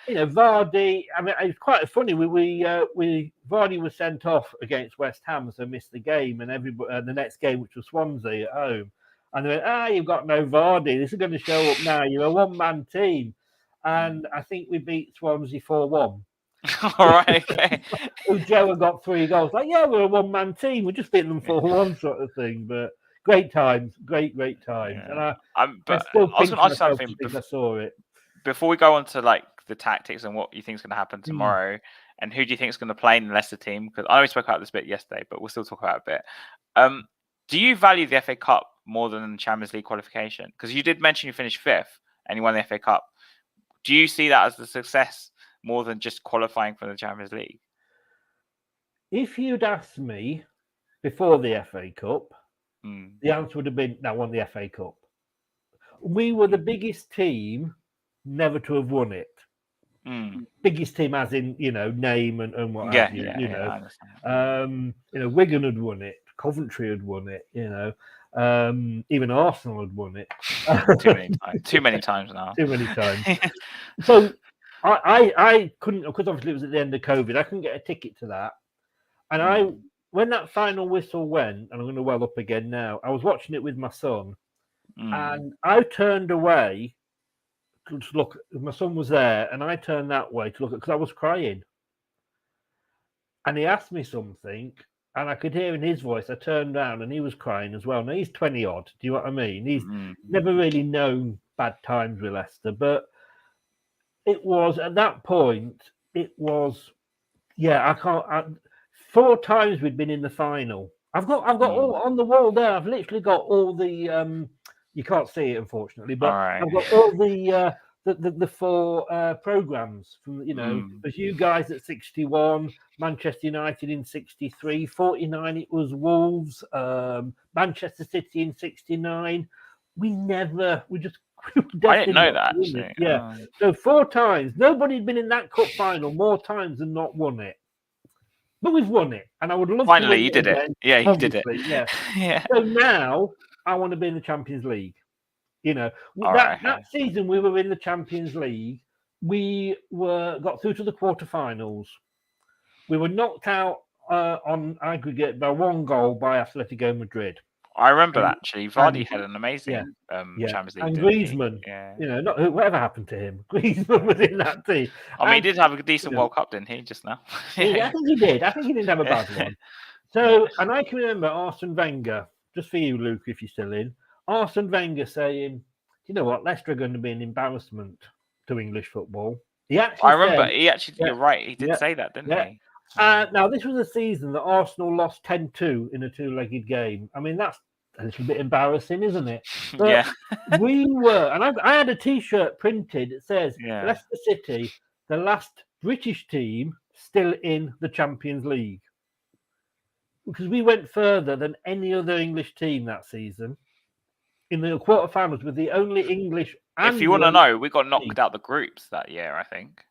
You know, Vardy. I mean, it's quite funny. Vardy was sent off against West Ham, so missed the game, and the next game, which was Swansea at home. And they went, you've got no Vardy. This is going to show up now. You're a one-man team. And I think we beat Swansea 4-1. All right, okay. Joe got 3 goals. Like, we're a one-man team. We just beat them 4-1 sort of thing. But great times. Great times. Yeah. And I still think I saw it. Before we go on to like the tactics and what you think is going to happen tomorrow, and who do you think is going to play in the Leicester team? Because I only spoke about this bit yesterday, but we'll still talk about it a bit. Do you value the FA Cup more than the Champions League qualification? Because you did mention you finished 5th and you won the FA Cup. Do you see that as the success more than just qualifying for the Champions League? If you'd asked me before the FA Cup, the answer would have been, I won the FA Cup. We were the biggest team never to have won it. Biggest team as in, name and what have you. Wigan had won it. Coventry had won it, even Arsenal had won it. Too many times now. Too many times. So I couldn't, because obviously it was at the end of COVID, I couldn't get a ticket to that. And when that final whistle went, and I'm going to well up again now, I was watching it with my son, and I turned away to look. My son was there, and I turned that way to look because I was crying. And he asked me something. And I could hear in his voice, I turned around and he was crying as well. Now, he's 20 odd. Do you know what I mean? He's never really known bad times with Leicester. But it was, at that point, I can't. 4 times we'd been in the final. I've got all on the wall there. I've literally got all the, you can't see it, unfortunately, but I've got all the 4 programs from, there's you guys at 61, Manchester United in 63, 49 it was Wolves, Manchester City in 69. I didn't know that actually. So 4 times. Nobody had been in that cup final more times than not won it. But we've won it, and I would love finally to win you did again, it. Yeah, you did it. Yeah. So now I want to be in the Champions League. That season we were in the Champions League. We got through to the quarterfinals. We were knocked out on aggregate by 1 goal by Atletico Madrid. I remember that actually. Vardy had an amazing Champions League. And Griezmann, whatever happened to him? Griezmann was in that team. I mean, he did have a decent World Cup, didn't he? Just now. I think he did. I think he didn't have a bad one. So, and I can remember Arsene Wenger. Just for you, Luke, if you're still in. Arsene Wenger saying, you know what, Leicester are going to be an embarrassment to English football. He actually I remember. said, He actually. yeah, You're right. He did yeah, say that, didn't yeah. he? Now, this was a season that Arsenal lost 10-2 in a two-legged game. I mean, that's a little bit embarrassing, isn't it? But Yeah. we were, and I had a T-shirt printed. It says, Yeah. Leicester City, the last British team still in the Champions League. Because we went further than any other English team that season. In the quarterfinals, with the only English and If you want to know, we got knocked out the groups that year, I think.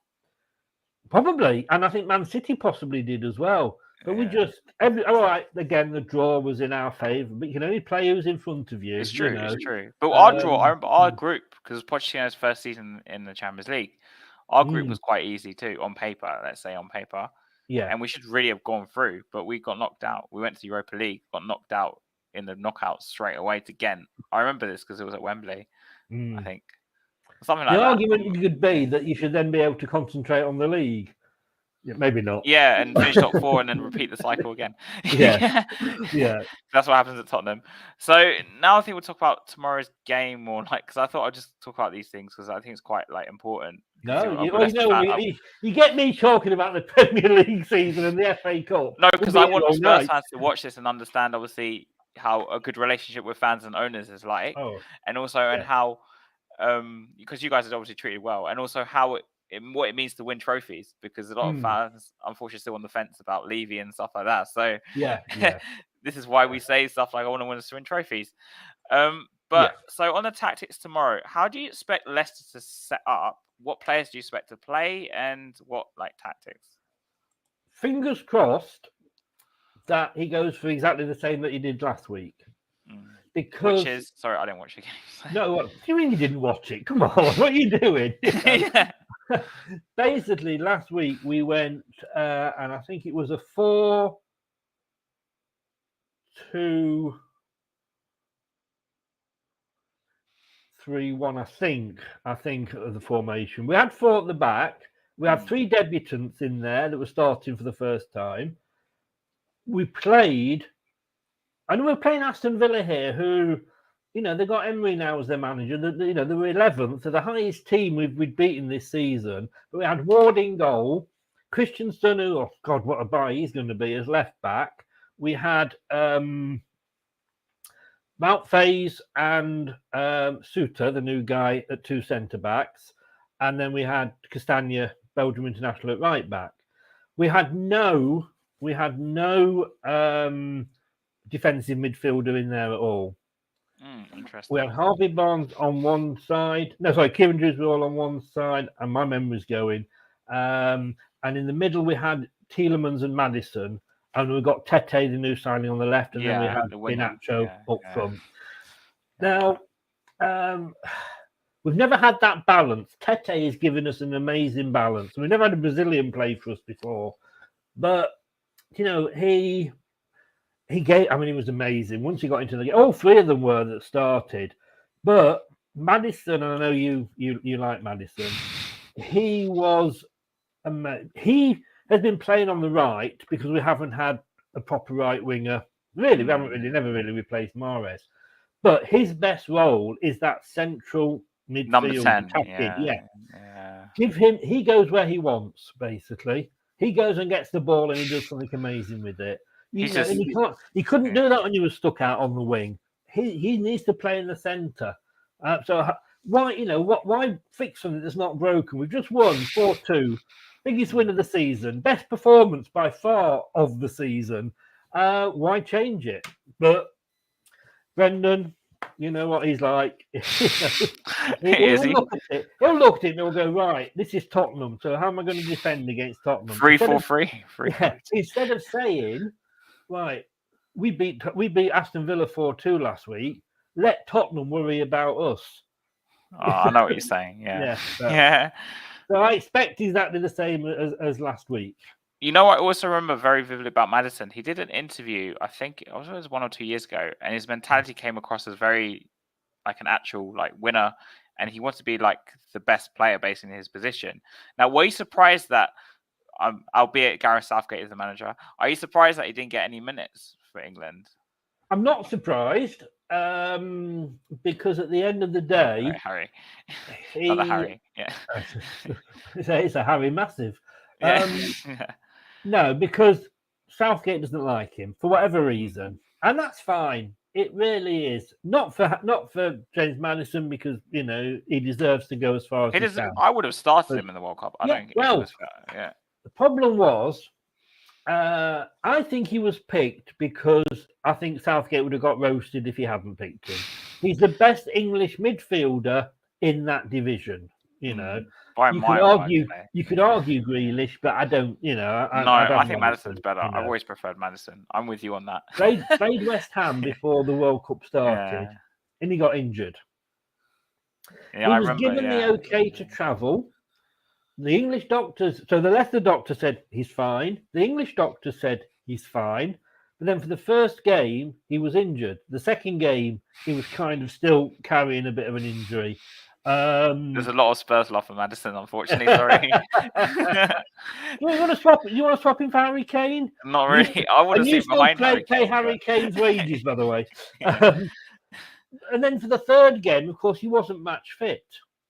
Probably, and I think Man City possibly did as well. But we just all right. Again, the draw was in our favour, but you can only play who's in front of you. It's true. You know. It's true. But our draw, I remember our group, because Pochettino's first season in the Champions League, our group was quite easy too on paper. Let's say on paper, Yeah. and we should really have gone through, but we got knocked out. We went to Europa League, got knocked out in the knockouts straight away to Ghent. I remember this because it was at Wembley, I think. Something like the that. argument could be that you should then be able to concentrate on the league. Yeah, maybe not. Yeah, and finish top 4 and then repeat the cycle again. Yeah. That's what happens at Tottenham. So now I think we'll talk about tomorrow's game more, like, because I thought I'd just talk about these things because I think it's quite like important. No, you get me talking about the Premier League season and the FA Cup. No, because I want Spurs fans to watch this and understand, obviously, how a good relationship with fans and owners is like, and also and how, because you guys are obviously treated well, and also how what it means to win trophies, because a lot of fans, unfortunately, still on the fence about Levy and stuff like that. So this is why we say stuff like, I want to win trophies. So on the tactics tomorrow, how do you expect Leicester to set up? What players do you expect to play, and what tactics? Fingers crossed that he goes for exactly the same that he did last week. Because which is, sorry, I didn't watch the game. So. No, what do you mean you didn't watch it? Come on, what are you doing? Basically, last week we went, and I think it was a 4-2-3-1. I think of the formation. We had 4 at the back. We had 3 debutants in there that were starting for the first time. We played, and we're playing Aston Villa here, who, they've got Emery now as their manager. They were 11th, so the highest team we'd beaten this season. But we had Ward in goal, Christensen, who, oh God, what a buy he's going to be as left back. We had Mount Faze and Suter, the new guy, at 2 centre backs, and then we had Castagna, Belgium international, at right back. We had no defensive midfielder in there at all. Interesting. We had Harvey Barnes on one side. No, sorry, Kieran Dewsbury on one side, and my memory's going. And in the middle, we had Tielemans and Maddison, and we got Tete, the new signing, on the left, and then we had Inacho up front. Now, we've never had that balance. Tete has given us an amazing balance. We've never had a Brazilian play for us before, but he gave. I mean, he was amazing. Once he got into the game, all 3 of them were that started. But Maddison, and I know you like Maddison. He was amazing. He has been playing on the right because we haven't had a proper right winger. Really, we haven't never really replaced Mahrez. But his best role is that central midfield. Number 10. Give him. He goes where he wants. Basically, he goes and gets the ball and he does something amazing with it. He couldn't do that when he was stuck out on the wing. He needs to play in the centre. So why fix something that's not broken? We've just won 4-2, biggest win of the season, best performance by far of the season. Why change it? But Brendan, you know what he's like. He'll look at it and he'll go, right, this is Tottenham, so how am I going to defend against Tottenham? 3-4-3. Instead of saying, right, we beat Aston Villa 4-2 last week, let Tottenham worry about us. I know what you're saying. Yeah. So I expect exactly the same as last week. I also remember very vividly about Maddison. He did an interview, I think it was 1 or 2 years ago, and his mentality came across as very like an actual winner, and he wants to be like the best player based in his position. Now, were you surprised that, albeit Gareth Southgate is the manager, are you surprised that he didn't get any minutes for England? I'm not surprised. Because at the end of the day, Harry, not the he Harry. Yeah, it's a Harry massive. yeah. No, because Southgate doesn't like him for whatever reason, and that's fine. It really is not for James Maddison, because he deserves to go as far as He he does. can. I would have started But him in the World Cup. I yeah, don't. If it well, was fair. Yeah. the problem was, I think he was picked because I think Southgate would have got roasted if he hadn't picked him. He's the best English midfielder in that division. By a You could mile, argue, actually. you could argue Grealish, but I don't. No, I'd have I think Madison's Maddison. better. I've always preferred Madison. I'm with you on that. Played West Ham before the World Cup started, Yeah. and he got injured. Yeah, He I was remember. given the Yeah. okay to travel. The English doctors, so the Leicester doctor said he's fine. The English doctor said he's fine. But then for the first game, he was injured. The second game, he was kind of still carrying a bit of an injury. There's a lot of Spurs love for Madison, unfortunately. Sorry. You want to swap? You want to swap him for Harry Kane? Not really. I want to see behind Harry Kane. Pay Harry Kane's wages, by the way. And then for the third game, of course, he wasn't match fit.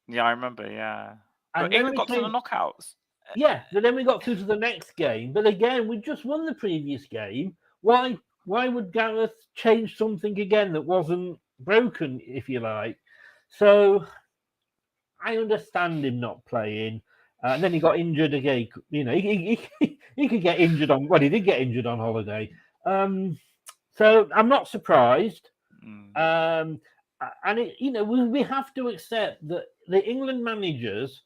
Yeah, I remember. Yeah, and but England got to the knockouts. Yeah, but then we got through to the next game. But again, we just won the previous game. Why would Gareth change something again that wasn't broken, if you like? So I understand him not playing. And then he got injured again. He could get injured on. Well, he did get injured on holiday. So I'm not surprised. And we have to accept that the England managers.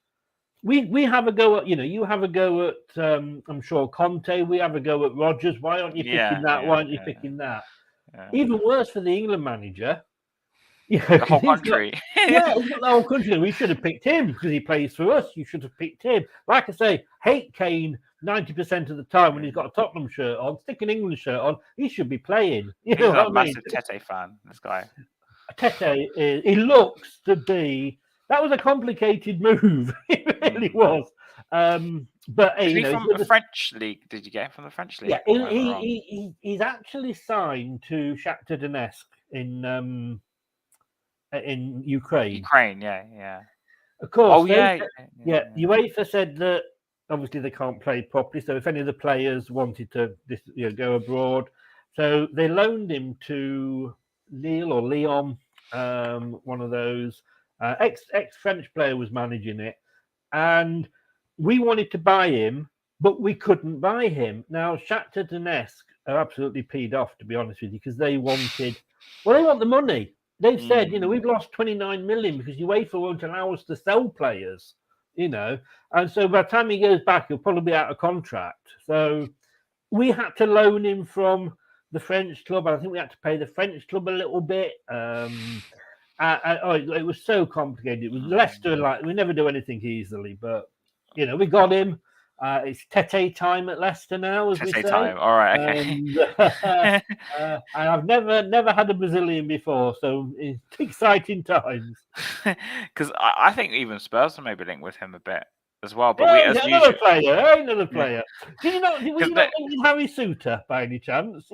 We have a go at, you have a go at, I'm sure, Conte. We have a go at Rodgers. Why aren't you picking that? Why aren't you picking that? Even worse for the England manager. The whole country. He's got the whole country. We should have picked him because he plays for us. You should have picked him. Like I say, hate Kane 90% of the time when he's got a Tottenham shirt on. Stick an England shirt on. He should be playing. He's a massive Tete fan, this guy. Tete, he looks to be... That was a complicated move. It really was. But is he from the French league? Did you get him from the French league? Yeah, he's actually signed to Shakhtar Donetsk in Ukraine. Ukraine, yeah. Of course. Oh, yeah. UEFA said that obviously they can't play properly. So if any of the players wanted to go abroad, so they loaned him to Lille or Lyon, one of those. Ex-French player was managing it, and we wanted to buy him, but we couldn't buy him. Now, Shakhtar Donetsk are absolutely peed off, to be honest with you, because they want the money. They've said, we've lost 29 million because UEFA won't allow us to sell players, and so by the time he goes back, he'll probably be out of contract. So we had to loan him from the French club. I think we had to pay the French club a little bit. It was so complicated. It was Leicester, we never do anything easily, but we got him. It's Tete time at Leicester now, as we say. Time. All right, okay. And I've never had a Brazilian before, so it's exciting times. Because I think even Spurs are maybe linked with him a bit as well. But another player. Did you not? Were you not with Harry Suter by any chance?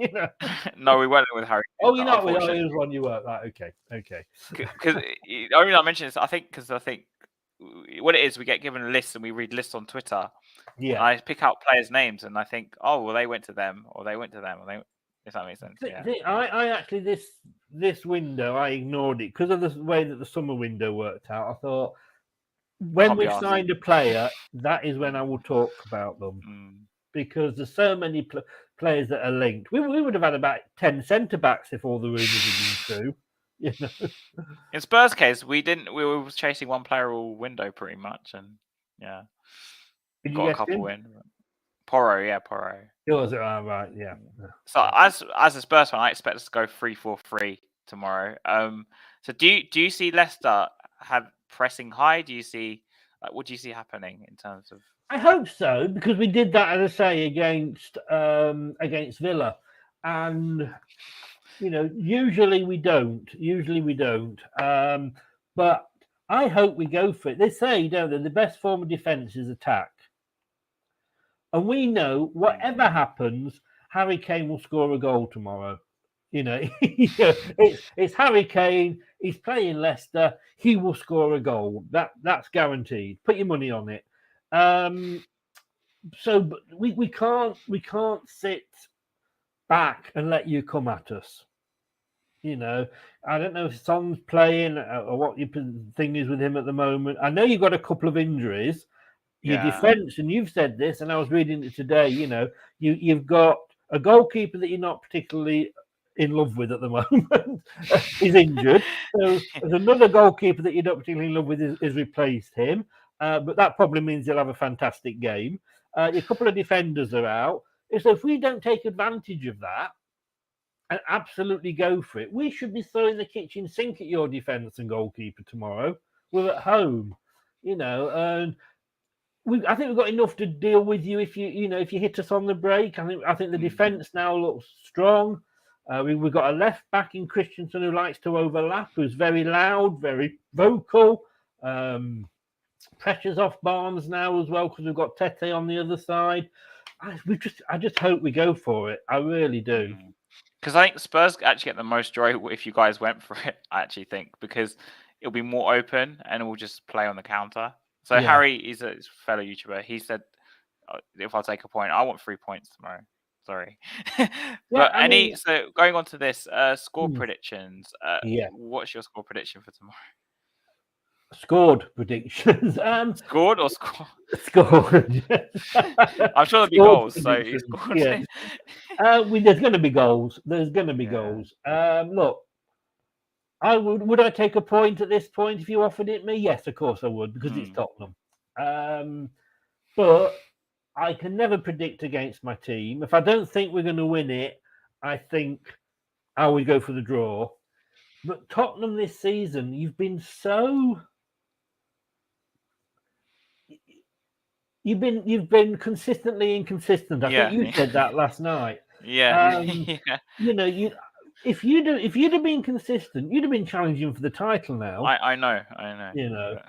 No, we weren't with Harry. Oh, you're not with Harry. It was one you were. Right, okay. Because the only reason I mention this, I think what it is, we get given a list and we read lists on Twitter. Yeah. And I pick out players' names and I think, oh, well, they went to them, or they went to them, if that makes sense. Yeah. I actually this window I ignored it because of the way that the summer window worked out. I thought when we've signed a player, that is when I will talk about them because there's so many players that are linked. We would have had about 10 centre backs if all the rumours had been true. In Spurs' case, we didn't. We were chasing one player all window pretty much, and yeah, got a couple in. Porro. It was right, yeah. So as a Spurs fan, I expect us to go 3-4-3 tomorrow. So do you see Leicester have pressing high? Do you see what do you see happening in terms of? I hope so because we did that, as I say, against Villa, and usually we don't. But I hope we go for it. They say, don't they, the best form of defence is attack. And we know whatever happens, Harry Kane will score a goal tomorrow. You know, it's Harry Kane. He's playing Leicester. He will score a goal. That's guaranteed. Put your money on it. So we can't sit back and let you come at us. You know, I don't know if Son's playing or what your thing is with him at the moment. I know you've got a couple of injuries. Your defense, and you've said this, and I was reading it today. You know, you've got a goalkeeper that you're not particularly in love with at the moment. He's injured. So there's another goalkeeper that you're not particularly in love with is replaced him. But that probably means he'll have a fantastic game. A couple of defenders are out. So if we don't take advantage of that and absolutely go for it, we should be throwing the kitchen sink at your defence and goalkeeper tomorrow. We're at home, you know, and I think we've got enough to deal with you if you hit us on the break. I think the defence now looks strong. We've got a left back in Christensen who likes to overlap, who's very loud, very vocal. Pressure's off Barnes now as well because we've got Tete on the other side. I just hope we go for it. I really do. Because I think Spurs actually get the most joy if you guys went for it. I actually think because it'll be more open and we'll just play on the counter. So Harry is a fellow YouTuber. He said, "If I'll take a point, I want 3 points tomorrow." Sorry, but so going on to this score predictions. What's your score prediction for tomorrow? Scored predictions. Scored or score? Scored. I'm sure there'll be goals. So you scored. Yeah. There's going to be goals. There's going to be goals. Look, I would I take a point at this point if you offered it me? Yes, of course I would because it's Tottenham. But I can never predict against my team. If I don't think we're going to win it, I think I would go for the draw. But Tottenham this season, you've been consistently inconsistent. I think you said that last night. Yeah. You know, if you'd have been consistent, you'd have been challenging for the title now. I know. You know.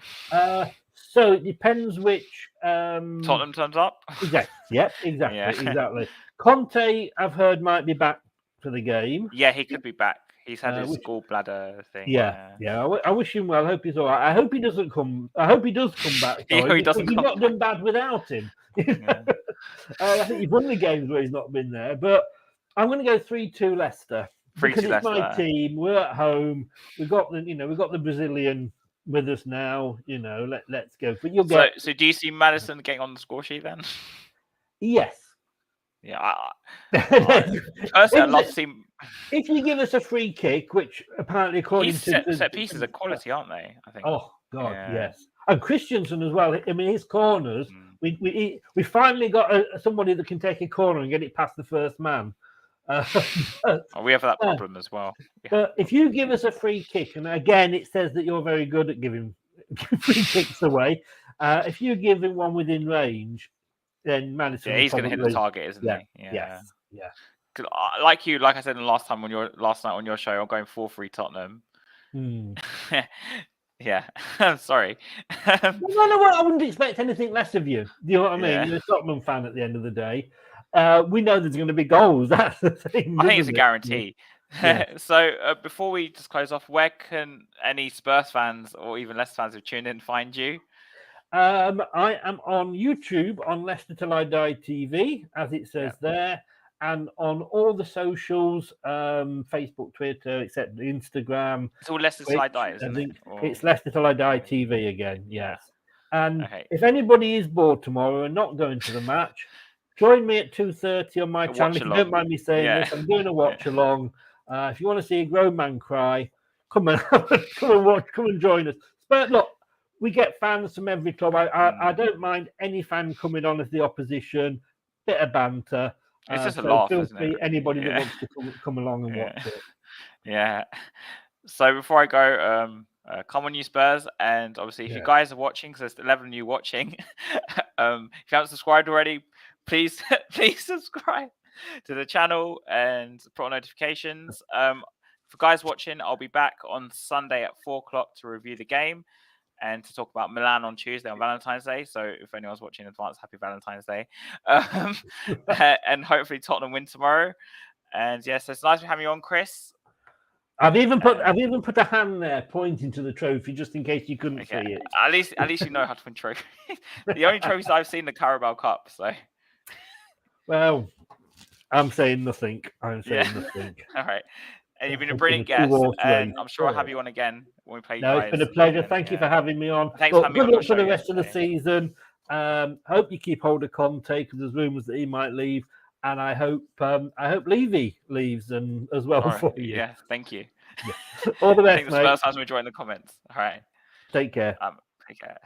So it depends which Tottenham turns up. Exactly. Yep. Exactly. Yeah. Exactly. Conte, I've heard, might be back for the game. Yeah, he could be back. He's had his gallbladder thing. Yeah. I wish him well. I hope he's all right. I hope he doesn't come. I hope he does come back. He doesn't. He's not done bad without him. I think he's won the games where he's not been there. But I'm going to go 3-2 Leicester. Because it's my team. We're at home. We've got the Brazilian with us now. You know, let's go. But you'll get. So do you see Maddison getting on the score sheet then? Yes. Yeah. Personally, I'd love to see. If you give us a free kick, which apparently according to set pieces are quality, aren't they? I think. Oh God, yes. And Christensen as well. I mean, his corners. We finally got somebody that can take a corner and get it past the first man. We have that problem as well. But if you give us a free kick, and again, it says that you're very good at giving free kicks away. If you give him one within range, then Maddison. Yeah, he's going to hit the target, isn't he? Yeah. Yeah. Because like I said last night on your show, I'm going 4-3 Tottenham. Yeah, I'm sorry. No, I wouldn't expect anything less of you. Do you know what I mean? You're a Tottenham fan at the end of the day. We know there's going to be goals. That's the thing. I think it's a guarantee. Yeah. So before we just close off, where can any Spurs fans or even Leicester fans who tune in find you? I am on YouTube on Leicester Till I Die TV, as it says there, and on all the socials, Facebook, Twitter, except Instagram. It's all Leicester Till I Die, isn't it? It's Leicester Till I Die TV again, yes. And if anybody is bored tomorrow and not going to the match, join me at 2:30 on my channel. If you don't mind me saying this, I'm doing a watch along. If you want to see a grown man cry, come and join us. But look, we get fans from every club. I don't mind any fan coming on as the opposition. Bit of banter. It's just a laugh, isn't it? Anybody that wants to come along and watch it. Yeah. So before I go, come on, you Spurs, and obviously if you guys are watching, because there's 11 of you watching, if you haven't subscribed already, please subscribe to the channel and put on notifications. For guys watching, I'll be back on Sunday at 4:00 to review the game and to talk about Milan on Tuesday on Valentine's Day. So if anyone's watching in advance, happy Valentine's Day. And hopefully Tottenham win tomorrow. And yes, it's nice to have you on, Chris. I've even put a hand there pointing to the trophy just in case you couldn't see it. At least you know how to win trophies. The only trophies I've seen the Carabao Cup. So. Well, I'm saying nothing. Nothing. All right. And you've been a brilliant guest, and I'm sure I'll have you on again when we play. No, it's been a pleasure. Thank you for having me on. Thanks for having me on good luck for the rest of the season. Hope you keep hold of Conte because there's rumours that he might leave, and I hope Levy leaves and as well for you. Yeah, thank you. Yeah. All the best, I think the Spurs fans will join the comments. All right. Take care. Take care.